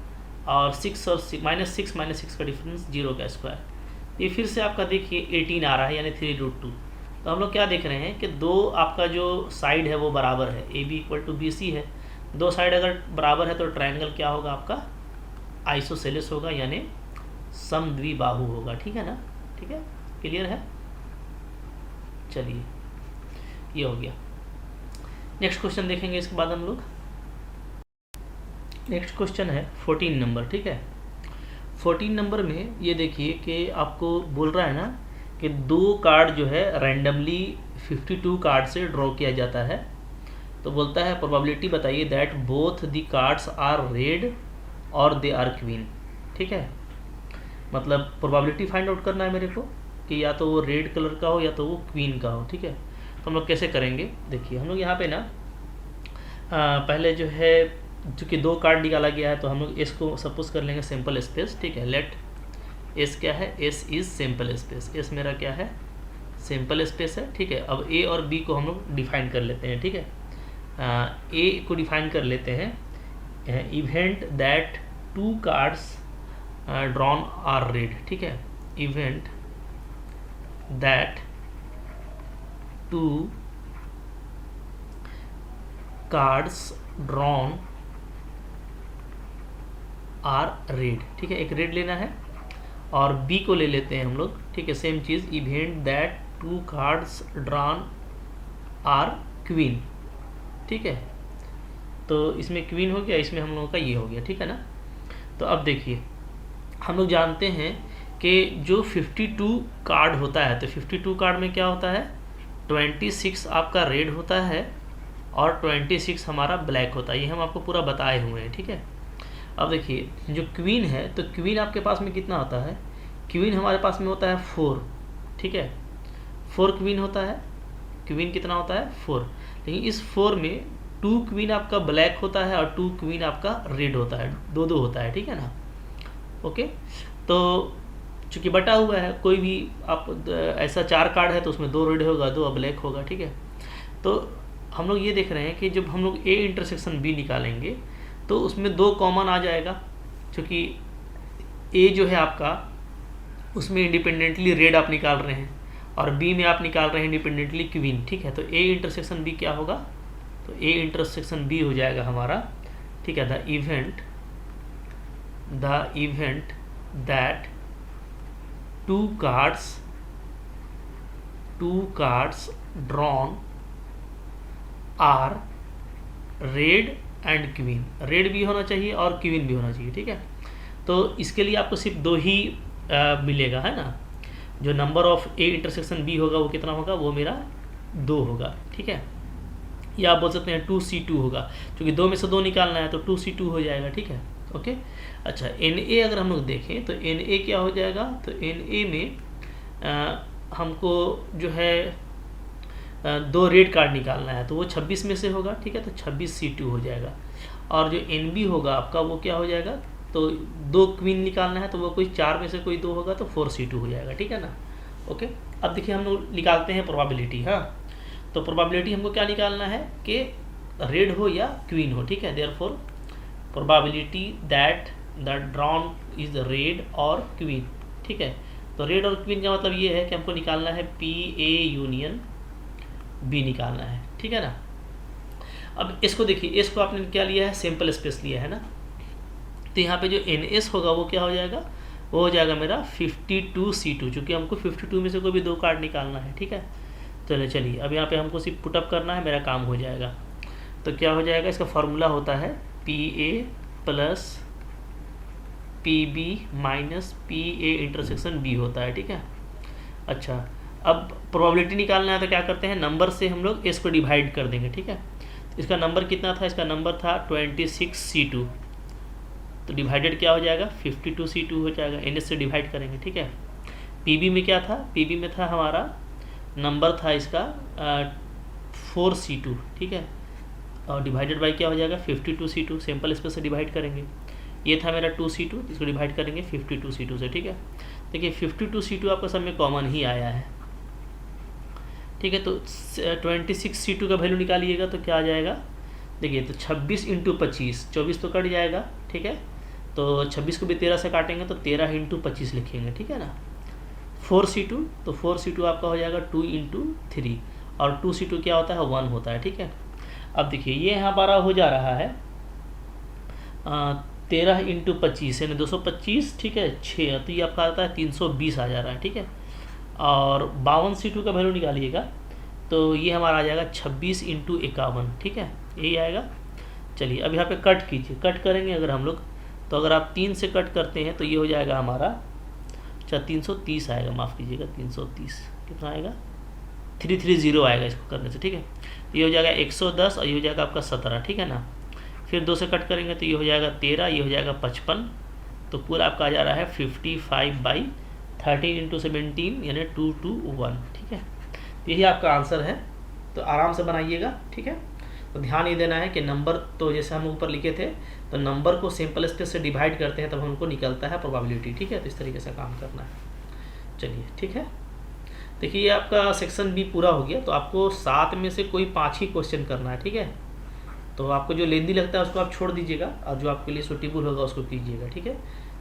और 6 और -6 का डिफरेंस 0 का स्क्वायर। ये फिर से आपका देखिए 18 आ रहा है, यानी 3√2। तो हम लोग क्या देख रहे हैं कि दो आपका जो साइड है वो बराबर है, AB = BC है। दो साइड अगर बराबर है तो ट्रायंगल क्या होगा आपका, आइसोसेलेस होगा, यानी समद्विबाहु होगा, ठीक है ना। ठीक है, क्लियर है। चलिए ये हो गया। नेक्स्ट क्वेश्चन देखेंगे इसके बाद हम लोग। नेक्स्ट क्वेश्चन है 14 नंबर, ठीक है। 14 नंबर में ये देखिए कि आपको बोल रहा है ना कि दो कार्ड जो है रैंडमली 52 कार्ड से ड्रॉ किया जाता है। तो बोलता है प्रोबेबिलिटी बताइए that both the cards are red और दे आर क्वीन, ठीक है। मतलब प्रोबेबिलिटी फाइंड आउट करना है मेरे को कि या तो वो रेड कलर का हो या तो वो क्वीन का हो, ठीक है। तो हम लोग कैसे करेंगे, देखिए हम लोग यहाँ पे ना पहले जो है चूँकि दो कार्ड निकाला गया है तो हम लोग इसको सपोज कर लेंगे सिंपल स्पेस, ठीक है। लेट एस क्या है, S is simple space. S मेरा क्या है, सिंपल स्पेस है, ठीक है। अब ए और बी को हम लोग डिफाइन कर लेते हैं, ठीक है। ए को डिफाइन कर लेते हैं, event that 2 cards drawn are red, ठीक है। Event that 2 cards drawn are red, ठीक है। एक रेड लेना है, और बी को ले लेते हैं हम लोग, ठीक है। सेम चीज़, event that 2 cards drawn are queen, ठीक है। तो इसमें क्वीन हो गया, इसमें हम लोगों का ये हो गया, ठीक है ना। तो अब देखिए हम लोग जानते हैं कि जो 52 कार्ड होता है, तो 52 कार्ड में क्या होता है, 26 आपका रेड होता है और 26 हमारा ब्लैक होता है। ये हम आपको पूरा बताए हुए हैं, ठीक है। अब देखिए जो क्वीन है, तो क्वीन आपके पास में कितना होता है, क्वीन हमारे पास में होता है 4, ठीक है। 4 क्वीन होता है। क्वीन कितना होता है, 4। लेकिन इस 4 में 2 क्वीन आपका ब्लैक होता है और 2 क्वीन आपका रेड होता है, दो होता है, ठीक है ना। ओके, तो चूँकि बटा हुआ है, कोई भी आप ऐसा 4 कार्ड है तो उसमें 2 रेड होगा, 2 ब्लैक होगा, ठीक है। तो हम लोग ये देख रहे हैं कि जब हम लोग A इंटरसेक्शन B निकालेंगे तो उसमें 2 कॉमन आ जाएगा, क्योंकि A जो है आपका उसमें इंडिपेंडेंटली रेड आप निकाल रहे हैं और B में आप निकाल रहे हैं इंडिपेंडेंटली क्वीन, ठीक है। तो A इंटरसेक्शन B क्या होगा, तो A इंटरसेक्शन B हो जाएगा हमारा, ठीक है। The event that 2 cards drawn are red and queen. Red भी होना चाहिए और क्वीन भी होना चाहिए, ठीक है। तो इसके लिए आपको सिर्फ 2 ही मिलेगा, है ना। जो number of A intersection B होगा वो कितना होगा, वो मेरा 2 होगा, ठीक है। या आप बोल सकते हैं 2C2 होगा, क्योंकि 2 में से 2 निकालना है तो 2C2 हो जाएगा, ठीक है। ओके, अच्छा Na अगर हम लोग देखें तो Na क्या हो जाएगा, तो Na में हमको जो है 2 रेड कार्ड निकालना है, तो वो 26 में से होगा, ठीक है। तो 26C2 हो जाएगा। और जो NB होगा आपका वो क्या हो जाएगा, तो 2 क्वीन निकालना है तो वो कोई 4 में से कोई 2 होगा, तो 4C2 हो जाएगा, ठीक है ना। ओके, अब देखिए हम लोग निकालते हैं प्रोबेबिलिटी। हाँ, तो प्रोबेबिलिटी हमको क्या निकालना है कि रेड हो या क्वीन हो, ठीक है। Therefore probability that the drawn is red और क्वीन, ठीक है। तो रेड और क्वीन का मतलब ये है कि हमको निकालना है PA यूनियन B निकालना है, ठीक है ना। अब इसको देखिए, इसको आपने क्या लिया है, सिंपल स्पेस लिया है ना। तो यहाँ पे जो NS होगा वो क्या हो जाएगा, वो हो जाएगा मेरा 52C2, चूँकि हमको 52 में से कोई भी 2 कार्ड निकालना है, ठीक है। चलिए अब यहाँ पे हमको सिर्फ पुटअप करना है, मेरा काम हो जाएगा। तो क्या हो जाएगा, इसका फॉर्मूला होता है PA + PB - PA intersection B होता है, ठीक है। अच्छा, अब प्रोबेबिलिटी निकालना है तो क्या करते हैं, नंबर से हम लोग इसको डिवाइड कर देंगे, ठीक है। इसका नंबर कितना था, इसका नंबर था 26C2, तो डिवाइडेड क्या हो जाएगा, 52C2 हो जाएगा। NS से डिवाइड करेंगे, ठीक है। PB में क्या था, PB में था हमारा नंबर था इसका 4C2, ठीक है, और डिवाइडेड बाई क्या हो जाएगा 52C2, सिंपल स्पेस से डिवाइड करेंगे। ये था मेरा 2C2, इसको डिवाइड करेंगे 52C2 से, ठीक है। देखिए 52C2 आपका सब में कॉमन ही आया है, ठीक है। तो 26C2 का वैल्यू निकालिएगा तो क्या आ जाएगा, देखिए तो 26 इंटू 25, 24 तो कट जाएगा, ठीक है। तो 26 को भी 13 से काटेंगे तो 13 इंटू 25 लिखेंगे, ठीक है ना। 4C2, तो 4C2 आपका हो जाएगा 2 इंटू 3, और 2C2 क्या होता है 1 होता है, ठीक है। अब देखिए ये यहाँ हमारा हो जा रहा है 13 इंटू 25 यानी 225, ठीक है, 6, तो ये आपका आता है 320 आ जा रहा है, ठीक है। और 52C2 का वैल्यू निकालिएगा तो ये हमारा आ जाएगा 26 इंटू 51, ठीक है, यही आएगा। चलिए अब यहाँ पे कट कीजिए, कट करेंगे अगर हम लोग, तो अगर आप 3 से कट करते हैं तो ये हो जाएगा हमारा 330 आएगा, माफ़ कीजिएगा 330, कितना आएगा 330 आएगा इसको करने से, ठीक है। ये हो जाएगा 110 और ये हो जाएगा आपका 17, ठीक है ना। फिर 2 से कट करेंगे तो ये हो जाएगा 13, ये हो जाएगा 55, तो पूरा आपका आ जा रहा है 55/13 इंटू 17 यानी 221, ठीक है। यही आपका आंसर है, तो आराम से बनाइएगा, ठीक है। तो ध्यान ये देना है कि नंबर, तो जैसे हम ऊपर लिखे थे, तो नंबर को सिंपल स्पेस से डिवाइड करते हैं तब हमको निकलता है प्रोबेबिलिटी, ठीक है। तो इस तरीके से काम करना है। चलिए ठीक है, देखिए ये आपका सेक्शन भी पूरा हो गया। तो आपको 7 में से कोई 5 ही क्वेश्चन करना है, ठीक है। तो आपको जो लेंदी लगता है उसको आप छोड़ दीजिएगा और जो आपके लिए सूटेबल होगा उसको कीजिएगा, ठीक है।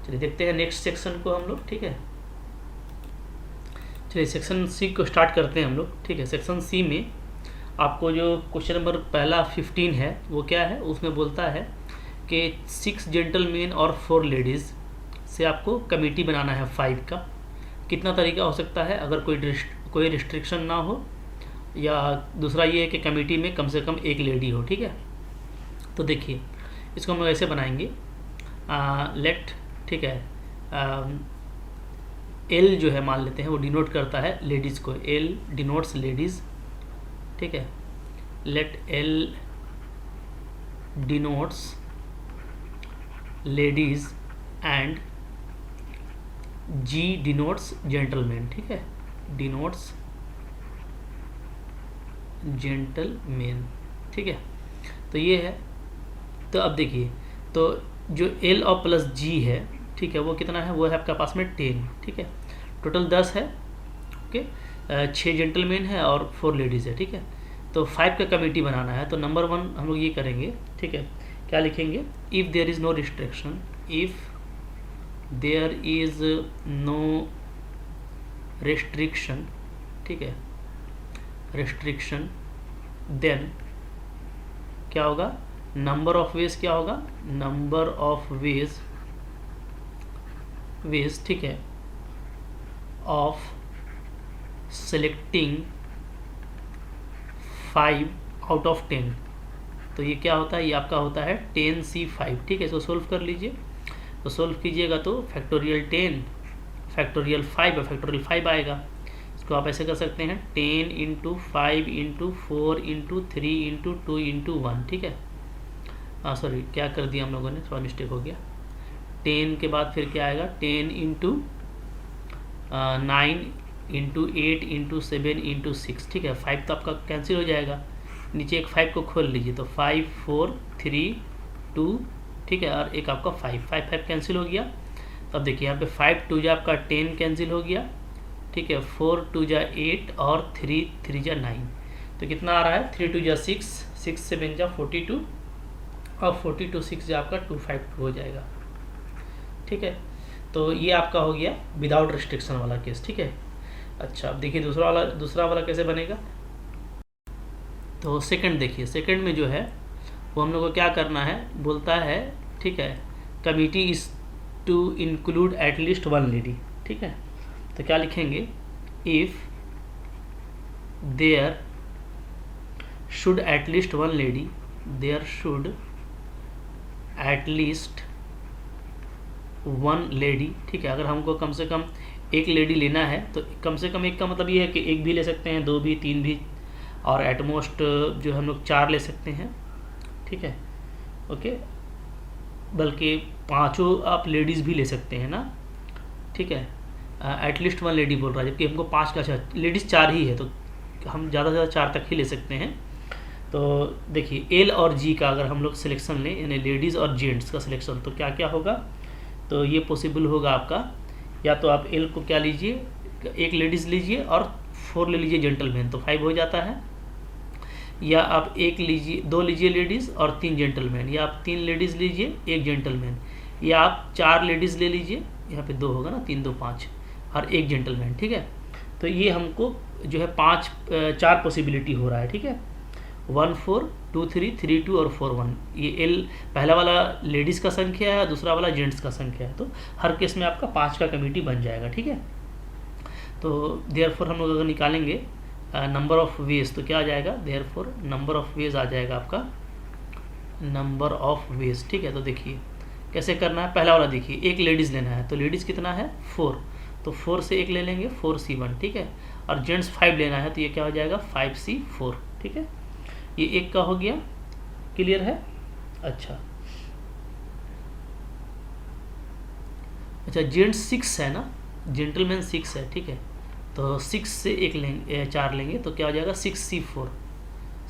चलिए देखते हैं नेक्स्ट सेक्शन को हम लोग, ठीक है। चलिए सेक्शन सी को स्टार्ट करते हैं हम लोग, ठीक है। सेक्शन सी में आपको जो क्वेश्चन नंबर पहला 15 है वो क्या है, उसमें बोलता है कि 6 जेंटलमैन और 4 लेडीज़ से आपको कमेटी बनाना है 5 का। कितना तरीका हो सकता है, अगर कोई रिस्ट्रिक्शन ना हो, या दूसरा ये है कि कमेटी में कम से कम एक लेडी हो, ठीक है। तो देखिए इसको हम ऐसे बनाएंगे, लेट, ठीक है, एल जो है मान लेते हैं वो डिनोट करता है लेडीज़ को, एल डिनोट्स लेडीज़, ठीक है। Let L denotes ladies and G denotes gentleman, ठीक है, डिनोट्स जेंटलमैन, ठीक है। तो ये है, तो अब देखिए तो जो एल और प्लस जी है, ठीक है, वो कितना है, वो है आपके पास में 10, ठीक है। टोटल 10 है, ओके। 6 जेंटलमैन है और 4 लेडीज़ है, ठीक है। तो 5 का कमेटी बनाना है, तो नंबर 1 हम लोग ये करेंगे, ठीक है। क्या लिखेंगे, if there is no restriction, if there is no restriction, ठीक है, रिस्ट्रिक्शन, देन क्या होगा, नंबर ऑफ वेज क्या होगा, नंबर ऑफ वेज, ठीक है, ऑफ सेलेक्टिंग 5 आउट ऑफ 10। तो ये क्या होता है, ये आपका होता है 10C5, ठीक है। इसको सोल्व कर लीजिए, तो सोल्व कीजिएगा तो फैक्टोरियल 10 फैक्टोरियल 5 और फैक्टोरियल 5 आएगा। इसको आप ऐसे कर सकते हैं 10 into 5 into 4 into 3 into 2 into 1, ठीक है। सॉरी क्या कर दिया हम लोगों ने, थोड़ा मिस्टेक हो गया। 10 के बाद फिर क्या आएगा, 10 इंटू 9 इंटू 8 इंटू 7 इंटू 6, ठीक है। 5 तो आपका कैंसिल हो जाएगा, नीचे एक 5 को खोल लीजिए, तो 5 4 3 2, ठीक है, और एक आपका 5 कैंसिल हो गया। तो अब देखिए यहाँ पे 5 2 जा आपका 10 कैंसिल हो गया, ठीक है। 4 2 जा 8 और 3 3 जा 9, तो कितना आ रहा है, 3 2 जा 6, 6 7 जा 42 और 42 6 जा आपका 252 हो जाएगा, ठीक है। तो ये आपका हो गया विदाउट रिस्ट्रिक्शन वाला केस, ठीक है। अच्छा अब देखिए दूसरा वाला कैसे बनेगा। तो सेकंड देखिए, सेकंड में जो है वो हम लोग को क्या करना है, बोलता है, ठीक है, committee is to include at least 1 lady, ठीक है। तो क्या लिखेंगे, if there should at least 1 lady, there should at least 1 lady, ठीक है। अगर हमको कम से कम एक लेडी लेना है तो कम से कम एक का मतलब ये है कि एक भी ले सकते हैं, 2 भी, 3 भी, और एटमोस्ट जो हम लोग 4 ले सकते हैं, ठीक है, ओके। बल्कि 5 आप लेडीज़ भी ले सकते हैं ना, ठीक है। एटलीस्ट 1 लेडी बोल रहा है, जबकि हमको 5 का, अच्छा लेडीज़ 4 ही है, तो हम ज़्यादा से ज़्यादा 4 तक ही ले सकते हैं। तो देखिए एल और जी का अगर हम लोग सिलेक्शन लें, यानी लेडीज़ और जेंट्स का सिलेक्शन, तो क्या क्या होगा, तो ये पॉसिबल होगा आपका, या तो आप एल को क्या लीजिए, एक लेडीज़ लीजिए और 4 ले लीजिए जेंटलमैन, तो 5 हो जाता है। या आप एक लीजिए, 2 लीजिए लेडीज़ और 3 जेंटलमैन, या आप 3 लेडीज़ लीजिए 1 जेंटलमैन, या आप 4 लेडीज़ ले लीजिए, यहाँ पे 2 होगा ना, 3 2 5 और 1 जेंटलमैन, ठीक है। तो ये हमको जो है 4 पॉसिबिलिटी हो रहा है, ठीक है। 1 4 2 3 3 2 और 4 1, ये एल पहला वाला लेडीज़ का संख्या है, दूसरा वाला जेंट्स का संख्या है, तो हर केस में आपका 5 का कमिटी बन जाएगा, ठीक है। तो देयरफॉर हम लोग अगर निकालेंगे नंबर ऑफ वेज, तो क्या आ जाएगा, देयरफॉर नंबर ऑफ वेज आ जाएगा आपका नंबर ऑफ वेज, ठीक है। तो देखिए कैसे करना है, पहला वाला देखिए, एक लेडीज़ लेना है, तो लेडीज़ कितना है 4, तो 4 से एक ले लेंगे 4C1, ठीक है। और जेंट्स 5 लेना है, तो ये क्या हो जाएगा 5C4, ठीक है। ये एक का हो गया, क्लियर है। अच्छा जेंट्स 6 है ना, जेंटलमैन 6 है, ठीक है। तो 6 से एक लेंगे, 4 लेंगे, तो क्या हो जाएगा 6C4,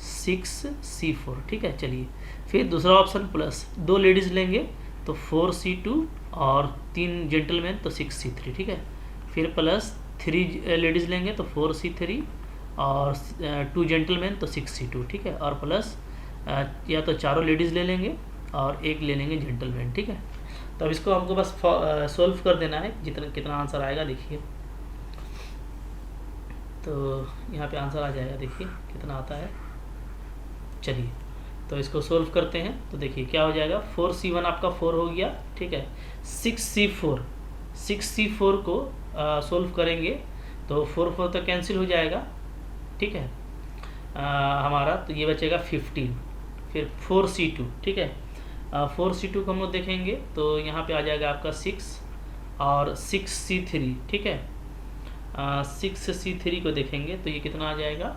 6C4, ठीक है। चलिए फिर दूसरा ऑप्शन प्लस 2 लेडीज़ लेंगे तो 4C2 और 3 जेंटलमैन तो 6C3, ठीक है। फिर प्लस 3 लेडीज़ लेंगे तो 4C3 और 2 जेंटलमैन तो 6C2, ठीक है। और प्लस या तो चारों लेडीज़ ले लेंगे और एक ले लेंगे जेंटलमैन, ठीक है। तो अब इसको हमको बस सॉल्व कर देना है, जितना कितना आंसर आएगा देखिए। तो यहाँ पे आंसर आ जाएगा, देखिए कितना आता है। चलिए तो इसको सोल्व करते हैं, तो देखिए क्या हो जाएगा, 4C1 आपका 4 हो गया, ठीक है। 6C4 को सोल्व करेंगे तो 4 4 तो कैंसिल हो जाएगा, ठीक है। हमारा तो ये बचेगा 15, फिर 4C2, ठीक है। 4C2 को हम लोग देखेंगे तो यहाँ पे आ जाएगा आपका 6 और 6C3, ठीक है। 6C3 को देखेंगे तो ये कितना आ जाएगा,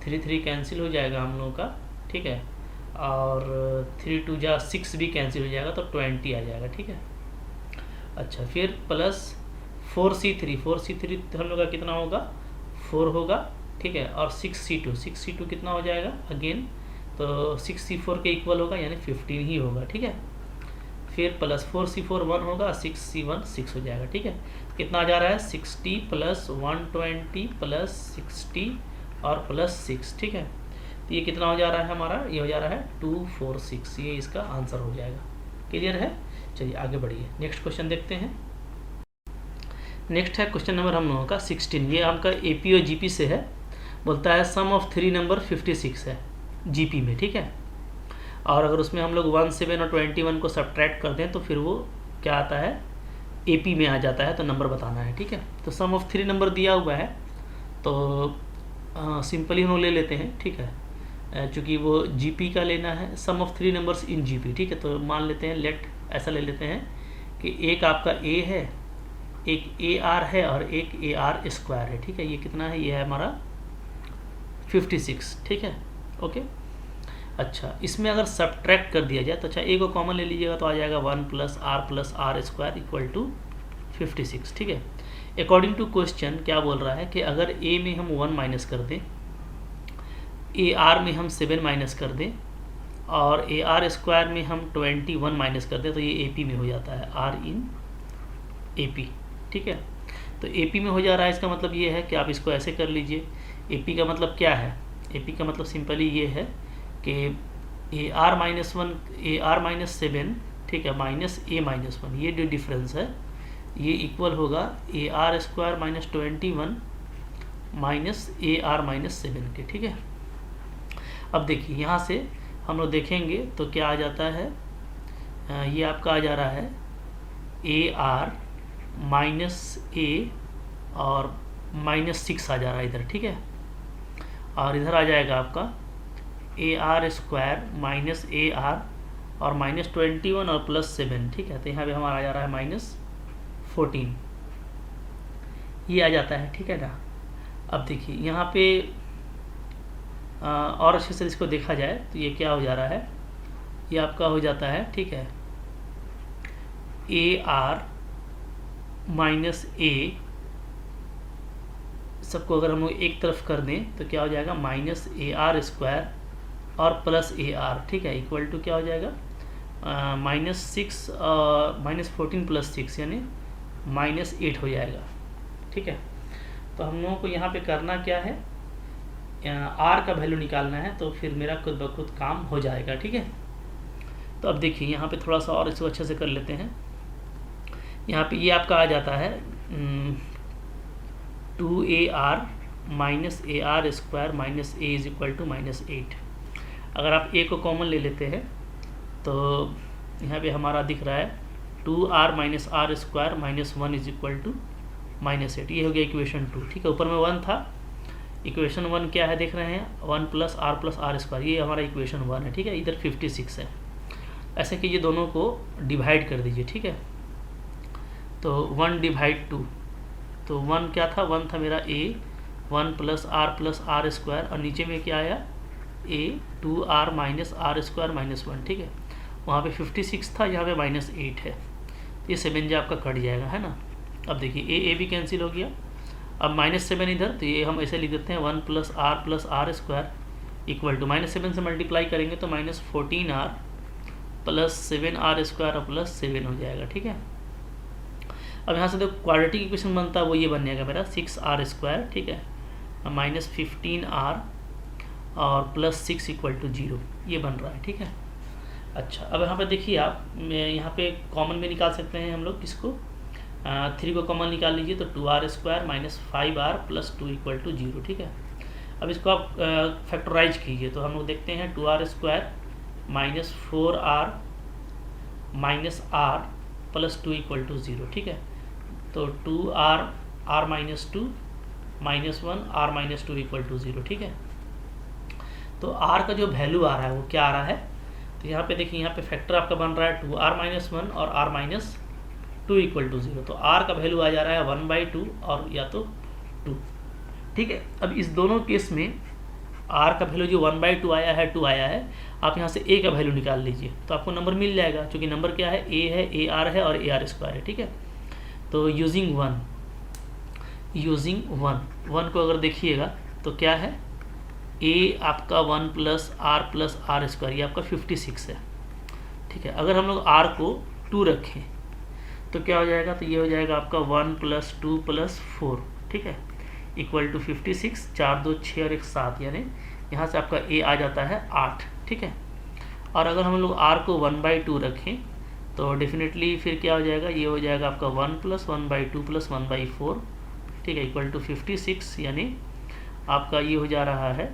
3 3 कैंसिल हो जाएगा हम लोगों का, ठीक है। और 3 2 जा 6 भी कैंसिल हो जाएगा, तो 20 आ जाएगा, ठीक है। अच्छा फिर प्लस 4C3 तो हम लोग का कितना होगा 4 होगा, ठीक है। और 6C2 कितना हो जाएगा अगेन, तो 6C4 के इक्वल होगा, यानी 15 ही होगा, ठीक है। फिर प्लस 4C4 1 होगा, 6C1 6 हो जाएगा, ठीक है। कितना आ जा रहा है 60 प्लस 120 प्लस 60 और प्लस 6, ठीक है। तो ये कितना हो जा रहा है हमारा, ये हो जा रहा है 246, ये इसका आंसर हो जाएगा, क्लियर है। चलिए आगे बढ़िए, नेक्स्ट क्वेश्चन देखते हैं। नेक्स्ट है क्वेश्चन नंबर हम लोगों का 16, ये आपका AP और GP से है। बोलता है सम ऑफ 3 नंबर 56 है GP में, ठीक है। और अगर उसमें हम लोग 17 और 21 को सब्ट्रैक्ट कर दें तो फिर वो क्या आता है AP में आ जाता है, तो नंबर बताना है, ठीक है। तो सम ऑफ 3 नंबर दिया हुआ है, तो सिंपली हम लोग ले लेते हैं, ठीक है। चूँकि वो GP का लेना है, सम ऑफ 3 नंबर्स इन GP, ठीक है। तो मान लेते हैं, लेट ऐसा ले लेते हैं कि एक आपका A है, एक AR है और एक AR स्क्वायर है, ठीक है। ये कितना है, ये है हमारा 56, ठीक है, ओके। अच्छा इसमें अगर सब्ट्रैक्ट कर दिया जाए तो अच्छा A को कॉमन ले लीजिएगा तो आ जाएगा 1 plus R square equal to 56, ठीक है। अकॉर्डिंग टू क्वेश्चन क्या बोल रहा है कि अगर A में हम 1 माइनस कर दें, AR में हम 7 माइनस कर दें और AR स्क्वायर में हम 21 माइनस कर दें, तो ये AP में हो जाता है, R इन AP, ठीक है। तो AP में हो जा रहा है, इसका मतलब ये है कि आप इसको ऐसे कर लीजिए। AP का मतलब क्या है, AP का मतलब सिंपली ये है कि AR माइनस 1 AR माइनस 7, ठीक है, माइनस A माइनस 1, ये जो डिफरेंस है ये इक्वल होगा AR square minus 21 minus AR minus 7 के, ठीक है। अब देखिए यहाँ से हम लोग देखेंगे तो क्या आ जाता है, ये आपका आ जा रहा है AR माइनस A और माइनस 6 आ जा रहा है इधर, ठीक है। और इधर आ जाएगा आपका AR स्क्वायर माइनस AR और माइनस 21 और प्लस 7, ठीक है। तो यहाँ पे हमारा आ जा रहा है माइनस 14, ये आ जाता है, ठीक है ना। अब देखिए यहाँ पे और अच्छे से इसको देखा जाए तो ये क्या हो जा रहा है, ये आपका हो जाता है, ठीक है, AR माइनस A सबको अगर हम लोग एक तरफ कर दें तो क्या हो जाएगा, माइनस ए आर स्क्वायर और प्लस ए आर, ठीक है, इक्वल टू क्या हो जाएगा, -14 + 6 यानी -8 हो जाएगा, ठीक है। तो हम लोगों को यहाँ पे करना क्या है, आर का वैल्यू निकालना है, तो फिर मेरा खुद ब खुद काम हो जाएगा, ठीक है। तो अब देखिए यहाँ पे थोड़ा सा और इसको अच्छे से कर लेते हैं। यहाँ पे ये आपका आ जाता है 2ar minus A R square minus A is equal to -8। अगर आप ए को कॉमन ले लेते हैं तो यहाँ पे हमारा दिख रहा है 2r minus R square minus 1 is equal to -8। ये हो गया इक्वेशन 2, ठीक है। ऊपर में 1 था, इक्वेशन 1 क्या है देख रहे हैं, 1 + r स्क्वायर, ये हमारा इक्वेशन 1 है, ठीक है। इधर 56 है। ऐसे कीजिए, दोनों को डिवाइड कर दीजिए, ठीक है। तो 1 / 2, तो 1 क्या था, 1 था मेरा a 1 + r स्क्वायर, और नीचे में क्या आया a 2r minus R square -1, ठीक है। वहाँ पे 56 था, यहाँ पे -8 है, ये 7 जो आपका कट जाएगा, है ना। अब देखिए a भी कैंसिल हो गया, अब -7 इधर, तो ये हम ऐसे लिख देते हैं 1 + r स्क्वायर इक्वल टू -7 से मल्टीप्लाई करेंगे तो -14r + 7r स्क्वायर प्लस 7 हो जाएगा, ठीक है। अब यहाँ से देखो क्वाड्रेटिक इक्वेशन बनता है, वो ये बन जाएगा मेरा 6r स्क्वायर, ठीक है, -15r और +6 = 0, ये बन रहा है, ठीक है। अच्छा, अब यहाँ पे देखिए आप, यहाँ पे कॉमन भी निकाल सकते हैं हम लोग, किसको, 3 को कॉमन निकाल लीजिए तो 2r स्क्वायर -5r + 2 = 0, ठीक है। अब इसको आप फैक्टराइज कीजिए तो हम लोग देखते हैं 2r स्क्वायर -4r -r + 2 = 0, ठीक है। तो 2r r -2 -1 r -2 = 0, ठीक है। तो r का जो वैल्यू आ रहा है वो क्या आ रहा है, तो यहाँ पे देखिए, यहाँ पे फैक्टर आपका बन रहा है 2r - 1 और r -2 = 0, तो r का वैल्यू आ जा रहा है 1/2 और या तो 2, ठीक है। अब इस दोनों केस में r का वैल्यू जो 1/2 आया है, 2 आया है, आप यहाँ से a का वैल्यू निकाल लीजिए तो आपको नंबर मिल जाएगा, क्योंकि नंबर क्या है, a है, ar है और ar स्क्वायर है, ठीक है। तो यूजिंग 1 को अगर देखिएगा तो क्या है, a आपका 1 + r स्क्वायर, ये आपका 56 है, ठीक है। अगर हम लोग r को 2 रखें तो क्या हो जाएगा, तो ये हो जाएगा आपका 1 + 2 + 4, ठीक है, इक्वल टू 56, 4 2 6 और 1 7, यानी यहाँ से आपका a आ जाता है 8, ठीक है। और अगर हम लोग r को 1/2 रखें तो डेफिनेटली फिर क्या हो जाएगा, ये हो जाएगा आपका 1 + 1/2 + 1/4, ठीक है, इक्वल टू 56, यानी आपका ये हो जा रहा है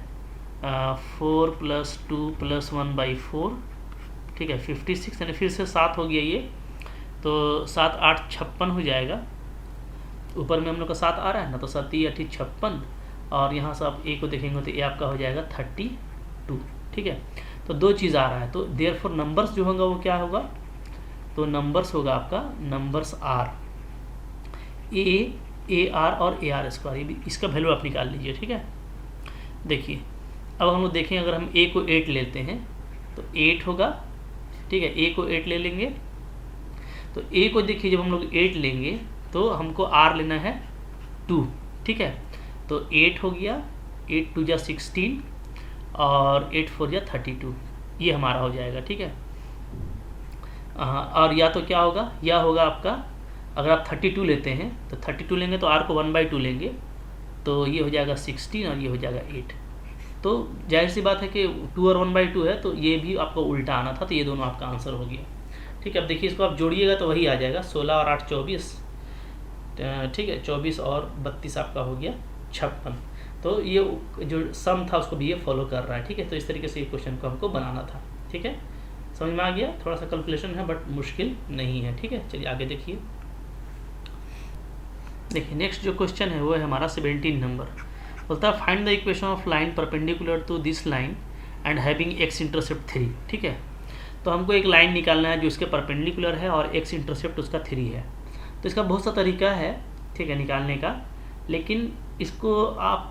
4 + 2 + 1/4, ठीक है, 56, यानी फिर से 7 हो गया ये, तो 7 8 56 हो जाएगा। ऊपर में हम लोग का 7 आ रहा है ना, तो 7 × 8 = 56, और यहाँ से आप a को देखेंगे तो a आपका हो जाएगा 32, ठीक है। तो 2 चीज़ आ रहा है, तो देयरफॉर नंबर्स जो होगा वो क्या होगा, तो नंबर्स होगा आपका नंबर्स r, a ar और ar स्क्वायर, ये भी इसका वैल्यू आप निकाल लीजिए, ठीक है। देखिए अब हम लोग देखें, अगर हम a को 8 लेते हैं तो 8 होगा, ठीक है, a को 8 ले लेंगे तो a को देखिए, जब हम लोग 8 लेंगे तो हमको r लेना है 2, ठीक है। तो 8 हो गया, 8 2 = 16 और 8 4 = 32, ये हमारा हो जाएगा, ठीक है। और या तो क्या होगा, या होगा आपका, अगर आप 32 लेते हैं तो 32 लेंगे तो r को 1/2 लेंगे तो ये हो जाएगा 16 और ये हो जाएगा 8। तो जाहिर सी बात है कि 2 और 1/2 है, तो ये भी आपको उल्टा आना था, तो ये दोनों आपका आंसर हो गया, ठीक है। अब देखिए इसको आप जोड़िएगा तो वही आ जाएगा, 16 और 8 24, ठीक है, 24 और 32 आपका हो गया 56। तो ये जो सम था उसको भी ये फॉलो कर रहा है, ठीक है। तो इस तरीके से ये क्वेश्चन को हमको बनाना था, ठीक है। समझ में आ गया, थोड़ा सा कैलकुलेशन है बट मुश्किल नहीं है, ठीक है। चलिए आगे देखिए नेक्स्ट जो क्वेश्चन है वो है हमारा 17 नंबर। बोलता है find the equation of line perpendicular to this line and having X intercept 3, ठीक है। तो हमको एक लाइन निकालना है जो इसके परपेंडिकुलर है और एक्स इंटरसेप्ट उसका 3 है। तो इसका बहुत सा तरीका है, ठीक है, निकालने का, लेकिन इसको आप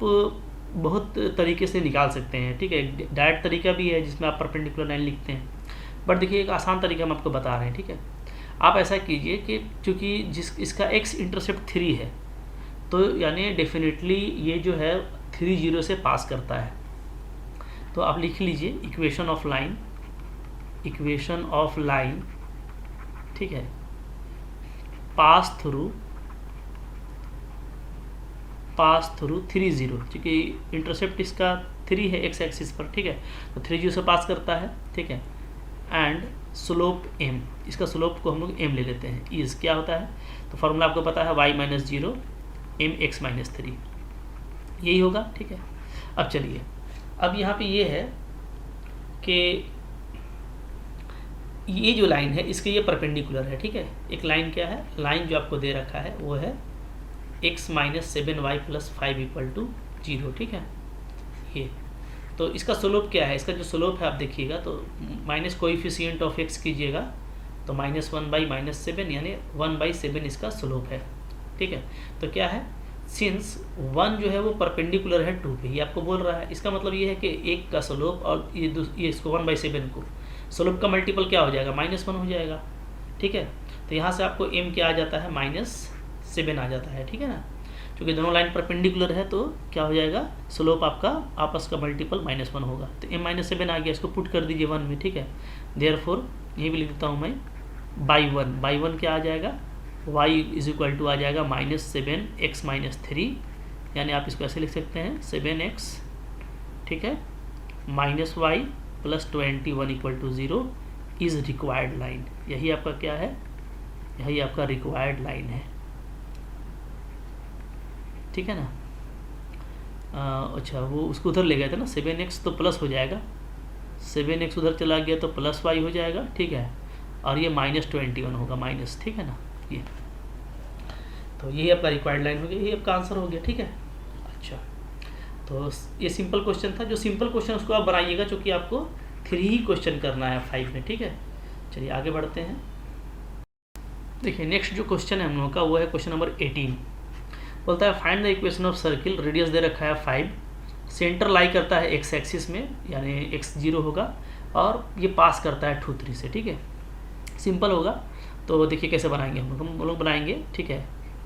बहुत तरीके से निकाल सकते हैं, ठीक है। डायरेक्ट तरीका भी है जिसमें आप परपेंडिकुलर लाइन लिखते हैं, बट देखिए एक आसान तरीका हम आपको बता रहे हैं, ठीक है। आप ऐसा कीजिए कि चूँकि इसका एक्स इंटरसेप्ट 3 है तो यानी डेफिनेटली ये जो है 3 0 से पास करता है। तो आप लिख लीजिए इक्वेशन ऑफ लाइन, ठीक है, पास थ्रू 3 0, क्योंकि इंटरसेप्ट इसका 3 है एक्स एक्सिस पर, ठीक है, तो 3 0 से पास करता है, ठीक है। एंड स्लोप m, इसका स्लोप को हम लोग m ले लेते हैं, इज क्या होता है, तो फॉर्मूला आपको पता है y - 0 mx - 3, यही होगा, ठीक है। अब चलिए, अब यहाँ पे ये है कि ये जो लाइन है इसके ये परपेंडिकुलर है, ठीक है। एक लाइन क्या है, लाइन जो आपको दे रखा है वो है x - 7y + 5 = 0, ठीक है। ये तो इसका स्लोप क्या है, इसका जो स्लोप है आप देखिएगा तो माइनस कोएफिशिएंट ऑफ x कीजिएगा तो -1/-7 यानी 1/7 इसका स्लोप है, ठीक है। तो क्या है, सिंस 1 जो है वो परपेंडिकुलर है 2 पे, ये आपको बोल रहा है, इसका मतलब ये है कि एक का स्लोप और ये इसको 1/7 को स्लोप का मल्टीपल क्या हो जाएगा, -1 हो जाएगा, ठीक है। तो यहाँ से आपको m क्या आ जाता है, -7 आ जाता है, ठीक है ना। क्योंकि दोनों लाइन परपेंडिकुलर है तो क्या हो जाएगा, स्लोप आपका आपस का मल्टीपल -1 होगा। तो m - 7 आ गया, इसको पुट कर दीजिए 1 में, ठीक है। देयरफॉर ये भी लिख देता हूँ मैं बाई 1 क्या आ जाएगा, y = आ जाएगा -7x - 3, यानी आप इसको ऐसे लिख सकते हैं 7x, ठीक है, -y + 21 = 0 इज रिक्वायर्ड लाइन। यही आपका क्या है, यही आपका रिक्वायर्ड लाइन है, ठीक है ना। अच्छा, वो उसको उधर ले गए थे ना, 7x तो प्लस हो जाएगा, 7x उधर चला गया तो +y हो जाएगा, ठीक है, और ये -21 होगा माइनस, ठीक है ना। ये तो यही आपका रिक्वायर्ड लाइन हो गया, ये आपका आंसर हो गया, ठीक है। अच्छा, तो ये सिंपल क्वेश्चन था, जो सिंपल क्वेश्चन उसको आप बनाइएगा, चूँकि आपको 3 ही क्वेश्चन करना है 5 में, ठीक है। चलिए आगे बढ़ते हैं। देखिए नेक्स्ट जो क्वेश्चन है हम लोगों का वो है क्वेश्चन नंबर 18। बोलता है find the equation of circle, radius दे रखा है 5, सेंटर लाई करता है x एक्सिस में यानी x 0 होगा, और ये पास करता है 2 3 से, ठीक है। सिंपल होगा, तो देखिए कैसे बनाएंगे हम लोग बनाएंगे, ठीक है।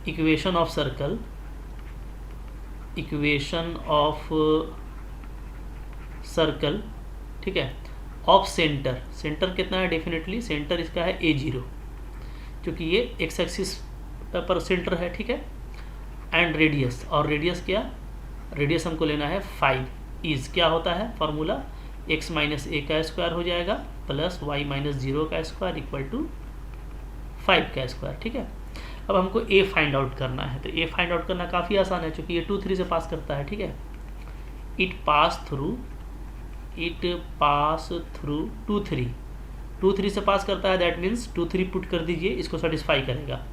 इक्वेशन ऑफ सर्कल, ठीक है, ऑफ सेंटर कितना है, डेफिनेटली सेंटर इसका है A0, क्योंकि ये x एक्सिस पर सेंटर है, ठीक है। एंड रेडियस, और रेडियस क्या, रेडियस हमको लेना है 5, इज क्या होता है फॉर्मूला, x - a² हो जाएगा प्लस y - 0² = 5 का स्क्वायर, ठीक है। अब हमको a फाइंड आउट करना है, तो a फाइंड आउट करना काफ़ी आसान है, क्योंकि ये 2 3 से पास करता है, ठीक है। इट पास थ्रू 2 3 से पास करता है, दैट मीन्स 2 3 पुट कर दीजिए, इसको सेटिस्फाई करेगा।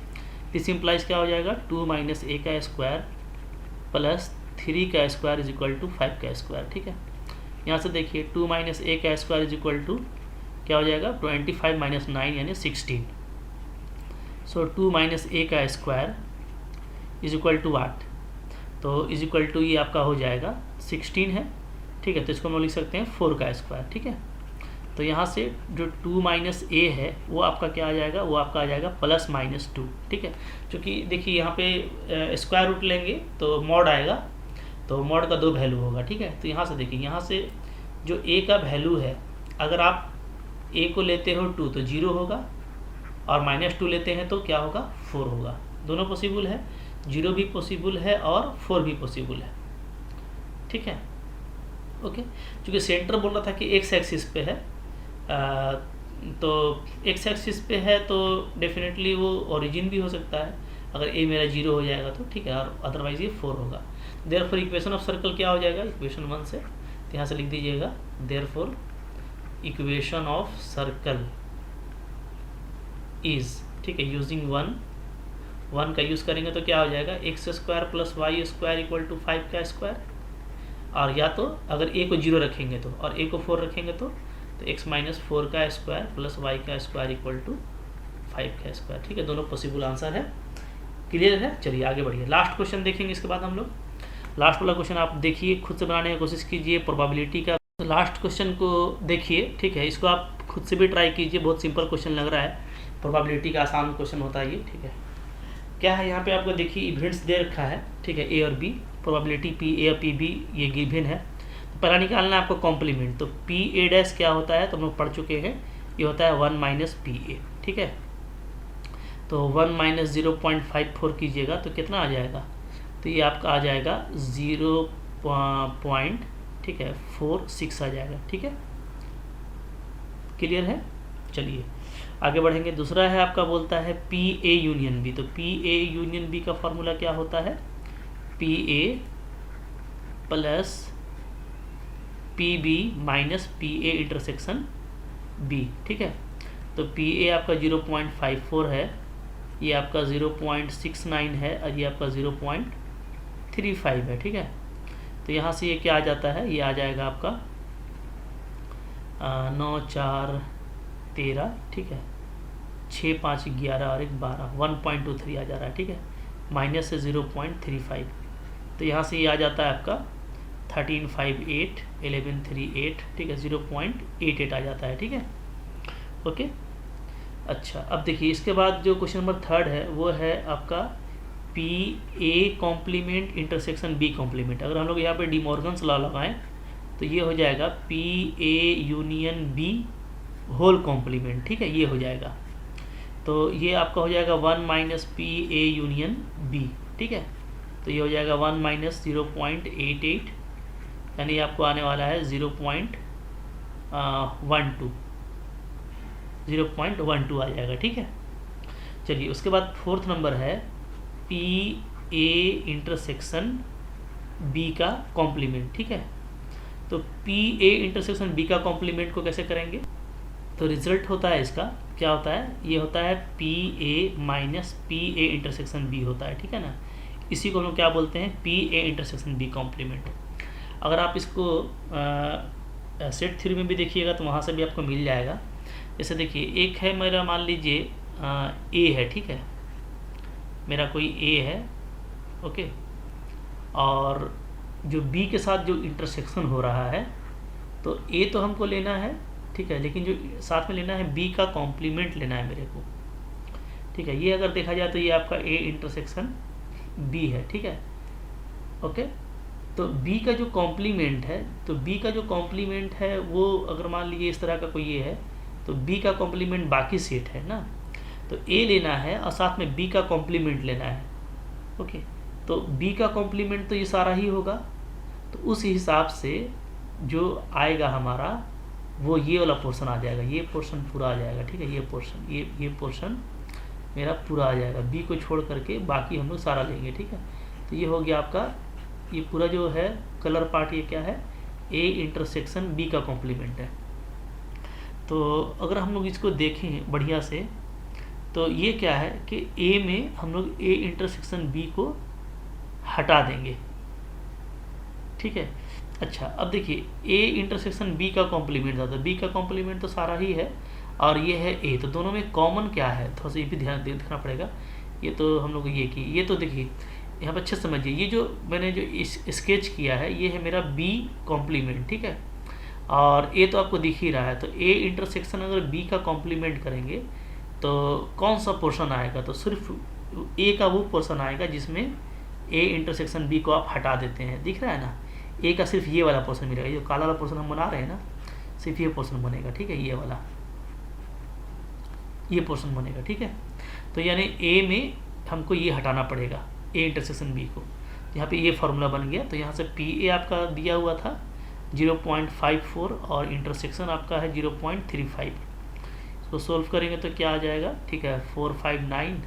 दिस इम्प्लाइज क्या हो जाएगा, 2 - a² प्लस 3 का स्क्वायर = 5 का स्क्वायर, ठीक है। यहाँ से देखिए 2 - a² क्या हो जाएगा, 25 - 9 यानी 16। सो 2 - a² = व्हाट, तो = ये आपका हो जाएगा 16 है, ठीक है। तो इसको हम लिख सकते हैं 4 का स्क्वायर, ठीक है। तो यहाँ से जो 2 - a है वो आपका क्या आ जाएगा, वो आपका आ जाएगा +-2, ठीक है। क्योंकि देखिए यहाँ पे स्क्वायर रूट लेंगे तो मॉड आएगा, तो मॉड का 2 वैल्यू होगा, ठीक है। तो यहाँ से देखिए, यहाँ से जो a का वैल्यू है, अगर आप a को लेते हो 2 तो 0 होगा, और -2 लेते हैं तो क्या होगा, 4 होगा। दोनों पॉसिबल है, 0 भी पॉसिबल है और 4 भी पॉसिबल है, ठीक है, ओके। क्योंकि सेंटर बोल रहा था कि x एक्सिस पे है, तो x एक्सिस पे है तो डेफिनेटली वो ओरिजिन भी हो सकता है, अगर a मेरा 0 हो जाएगा तो, ठीक है, और अदरवाइज ये 4 होगा। देयरफॉर इक्वेशन ऑफ सर्कल क्या हो जाएगा, इक्वेशन 1 से, तो यहाँ से लिख दीजिएगा therefore equation of circle is, ठीक है, यूजिंग 1 का यूज़ करेंगे तो क्या हो जाएगा, x² + y² = 5 का स्क्वायर, और या तो अगर a को 0 रखेंगे तो, और a को 4 रखेंगे तो x - 4 का स्क्वायर प्लस y का स्क्वायर = 5 का स्क्वायर, ठीक है। दोनों पॉसिबल आंसर है, क्लियर है। चलिए आगे बढ़िए, लास्ट क्वेश्चन देखेंगे इसके बाद हम लोग। लास्ट वाला क्वेश्चन आप देखिए, खुद से बनाने की कोशिश कीजिए, प्रोबेबिलिटी का। तो लास्ट क्वेश्चन को देखिए, ठीक है, इसको आप खुद से भी ट्राई कीजिए, बहुत सिंपल क्वेश्चन लग रहा है, प्रोबेबिलिटी का आसान क्वेश्चन होता है ये, ठीक है। क्या है यहाँ पे आपको देखिए इवेंट्स दे रखा है, ठीक है, ए और बी, प्रोबेबिलिटी पी ए और पी बी ये गिवन है। तो पहला निकालना है आपको कॉम्प्लीमेंट। तो पी ए डैश क्या होता है तो हम लोग पढ़ चुके हैं, ये होता है 1 माइनस पी ए, ठीक है। तो 1 माइनस 0.54 कीजिएगा तो कितना आ जाएगा, तो ये आपका आ जाएगा 0.46 आ जाएगा, ठीक है। क्लियर है, चलिए आगे बढ़ेंगे। दूसरा है आपका बोलता है पी ए यूनियन बी। तो पी ए यूनियन बी का फॉर्मूला क्या होता है, P A plus P B minus P A intersection B, ठीक है। तो पी ए आपका 0.54 है, ये आपका 0.69 है और ये आपका 0.35 है, ठीक है। तो यहाँ से ये क्या आ जाता है, ये आ जाएगा आपका 9 4 13, ठीक है, 6 5 11 और 1 12, 1.23 आ जा रहा है, ठीक है, माइनस से 0.35। तो यहाँ से ये आ जाता है आपका 13 5 8 11 3 8, ठीक है, 0.88 आ जाता है, ठीक है, ओके। अच्छा, अब देखिए इसके बाद जो क्वेश्चन नंबर 3 है वो है आपका P A complement intersection B complement. अगर हम लोग यहाँ पे डी मॉर्गन्स लॉ लगाएं तो ये हो जाएगा P A union B whole complement, ठीक है, ये हो जाएगा। तो ये आपका हो जाएगा 1 minus P A union B, ठीक है। तो ये हो जाएगा 1 माइनस 0.88, यानी आपको आने वाला है 0.12 आ जाएगा, ठीक है। चलिए उसके बाद 4th नंबर है पी ए इंटरसेक्शन बी का कॉम्प्लीमेंट, ठीक है। तो पी ए इंटरसेक्शन बी का कॉम्प्लीमेंट को कैसे करेंगे, तो रिजल्ट होता है इसका क्या होता है, ये होता है P A minus P A intersection B होता है, ठीक है ना। इसी को हम लोग क्या बोलते हैं, P A intersection B complement. अगर आप इसको सेट थ्योरी में भी देखिएगा तो वहाँ से भी आपको मिल जाएगा। जैसे देखिए एक है मेरा, मान लीजिए ए है, ठीक है, मेरा कोई ए है, ओके, और जो बी के साथ जो इंटरसेक्शन हो रहा है, तो ए तो हमको लेना है, ठीक है, लेकिन जो साथ में लेना है बी का कॉम्प्लीमेंट लेना है मेरे को, ठीक है। ये अगर देखा जाए तो ये आपका ए इंटरसेक्शन बी है, ठीक है, ओके। तो बी का जो कॉम्प्लीमेंट है, तो बी का जो कॉम्प्लीमेंट है वो अगर मान लीजिए इस तरह का कोई ये है, तो बी का कॉम्प्लीमेंट बाकी सेट है ना, तो ए लेना है और साथ में बी का कॉम्प्लीमेंट लेना है, ओके। तो बी का कॉम्प्लीमेंट तो ये सारा ही होगा, तो उस हिसाब से जो आएगा हमारा वो ये वाला पोर्शन आ जाएगा, ये पोर्शन पूरा आ जाएगा, ठीक है, ये पोर्शन मेरा पूरा आ जाएगा, बी को छोड़ करके बाकी हम लोग सारा लेंगे, ठीक है। तो ये हो गया आपका, ये पूरा जो है कलर पार्ट, ये क्या है, ए इंटरसेक्शन बी का कॉम्प्लीमेंट है। तो अगर हम लोग इसको देखें बढ़िया से तो ये क्या है कि ए में हम लोग ए इंटरसेक्शन बी को हटा देंगे, ठीक है। अच्छा, अब देखिए ए इंटरसेक्शन बी का कॉम्प्लीमेंट था, तो बी का कॉम्प्लीमेंट तो सारा ही है और ये है ए, तो दोनों में कॉमन क्या है, थोड़ा सा ये भी ध्यान देखना पड़ेगा। ये तो हम लोग ये की, ये तो देखिए यहाँ पर अच्छे समझिए, ये जो मैंने जो स्केच किया है ये है मेरा बी कॉम्प्लीमेंट, ठीक है, और ए तो आपको दिख ही रहा है। तो ए इंटरसेक्शन अगर बी का कॉम्प्लीमेंट करेंगे तो कौन सा पोर्शन आएगा, तो सिर्फ ए का वो पोर्शन आएगा जिसमें ए इंटरसेक्शन बी को आप हटा देते हैं, दिख रहा है ना, ए का सिर्फ ये वाला पोर्शन मिलेगा, ये जो काला वाला पोर्शन हम बना रहे हैं ना, सिर्फ ये पोर्शन बनेगा, ठीक है, ये वाला ये पोर्शन बनेगा, ठीक है। तो यानी ए में हमको ये हटाना पड़ेगा, ए इंटरसेक्शन बी को। यहाँ पे ये फार्मूला बन गया। तो यहाँ से पी ए आपका दिया हुआ था 0.54 और इंटरसेक्शन आपका है 0.35। इसको सोल्व करेंगे तो क्या आ जाएगा, ठीक है, 459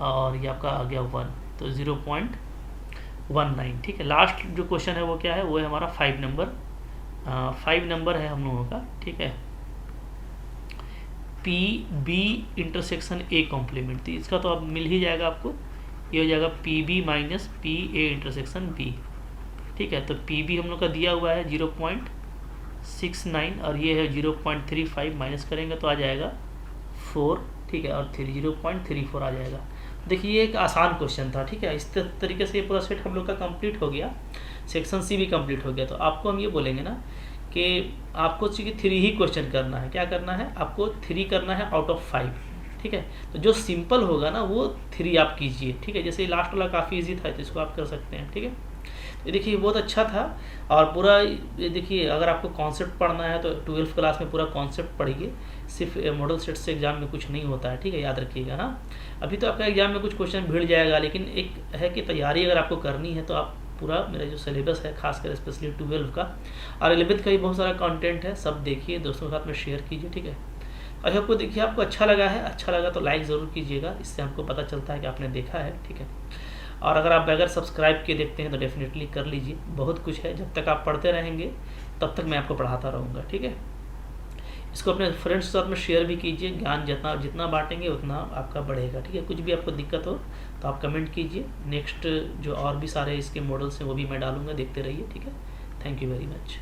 और ये आपका आ गया 1, तो 0.19, ठीक है। लास्ट जो क्वेश्चन है वो क्या है, वो है हमारा 5 नंबर है हम लोगों का, ठीक है, P B intersection A complement. तो इसका तो अब मिल ही जाएगा आपको, ये हो जाएगा P B minus P A intersection B, ठीक है। तो पी बी हम लोग का दिया हुआ है 0.69 और ये है 0.35, माइनस करेंगे तो आ जाएगा 4, ठीक है, और 0.34 आ जाएगा। देखिए ये एक आसान क्वेश्चन था, ठीक है। इस तरीके से ये पूरा सेट हम लोग का कंप्लीट हो गया, सेक्शन सी भी कंप्लीट हो गया। तो आपको हम ये बोलेंगे ना कि आपको चाहिए 3 ही क्वेश्चन करना है। क्या करना है आपको, 3 करना है आउट ऑफ 5, ठीक है। तो जो सिंपल होगा ना वो 3 आप कीजिए, ठीक है। जैसे लास्ट वाला काफ़ी इजी था तो इसको आप कर सकते हैं, ठीक है। तो देखिए बहुत अच्छा था। और पूरा ये देखिए, अगर आपको कॉन्सेप्ट पढ़ना है तो 12th क्लास में पूरा कॉन्सेप्ट पढ़िए, सिर्फ मॉडल सेट से एग्जाम में कुछ नहीं होता है, ठीक है, याद रखिएगा। हाँ, अभी तो आपका एग्जाम में कुछ क्वेश्चन भिड़ जाएगा, लेकिन एक है कि तैयारी अगर आपको करनी है तो आप पूरा मेरा जो सिलेबस है खासकर स्पेशली 12 का और 11th का भी बहुत सारा कंटेंट है, सब देखिए, दोस्तों के साथ में शेयर कीजिए, ठीक है। आई होप को देखिए आपको अच्छा लगा है, अच्छा लगा तो लाइक ज़रूर कीजिएगा, इससे हमको पता चलता है कि आपने देखा है, ठीक है। और अगर आप बगैर सब्सक्राइब किए देखते हैं तो डेफिनेटली कर लीजिए, बहुत कुछ है, जब तक आप पढ़ते रहेंगे तब तक मैं आपको पढ़ाता रहूँगा, ठीक है। इसको अपने फ्रेंड्स के साथ में शेयर भी कीजिए, ज्ञान जितना जितना बांटेंगे उतना आपका बढ़ेगा, ठीक है। कुछ भी आपको दिक्कत हो तो आप कमेंट कीजिए, नेक्स्ट जो और भी सारे इसके मॉडल्स हैं वो भी मैं डालूंगा, देखते रहिए, ठीक है। Thank you very much.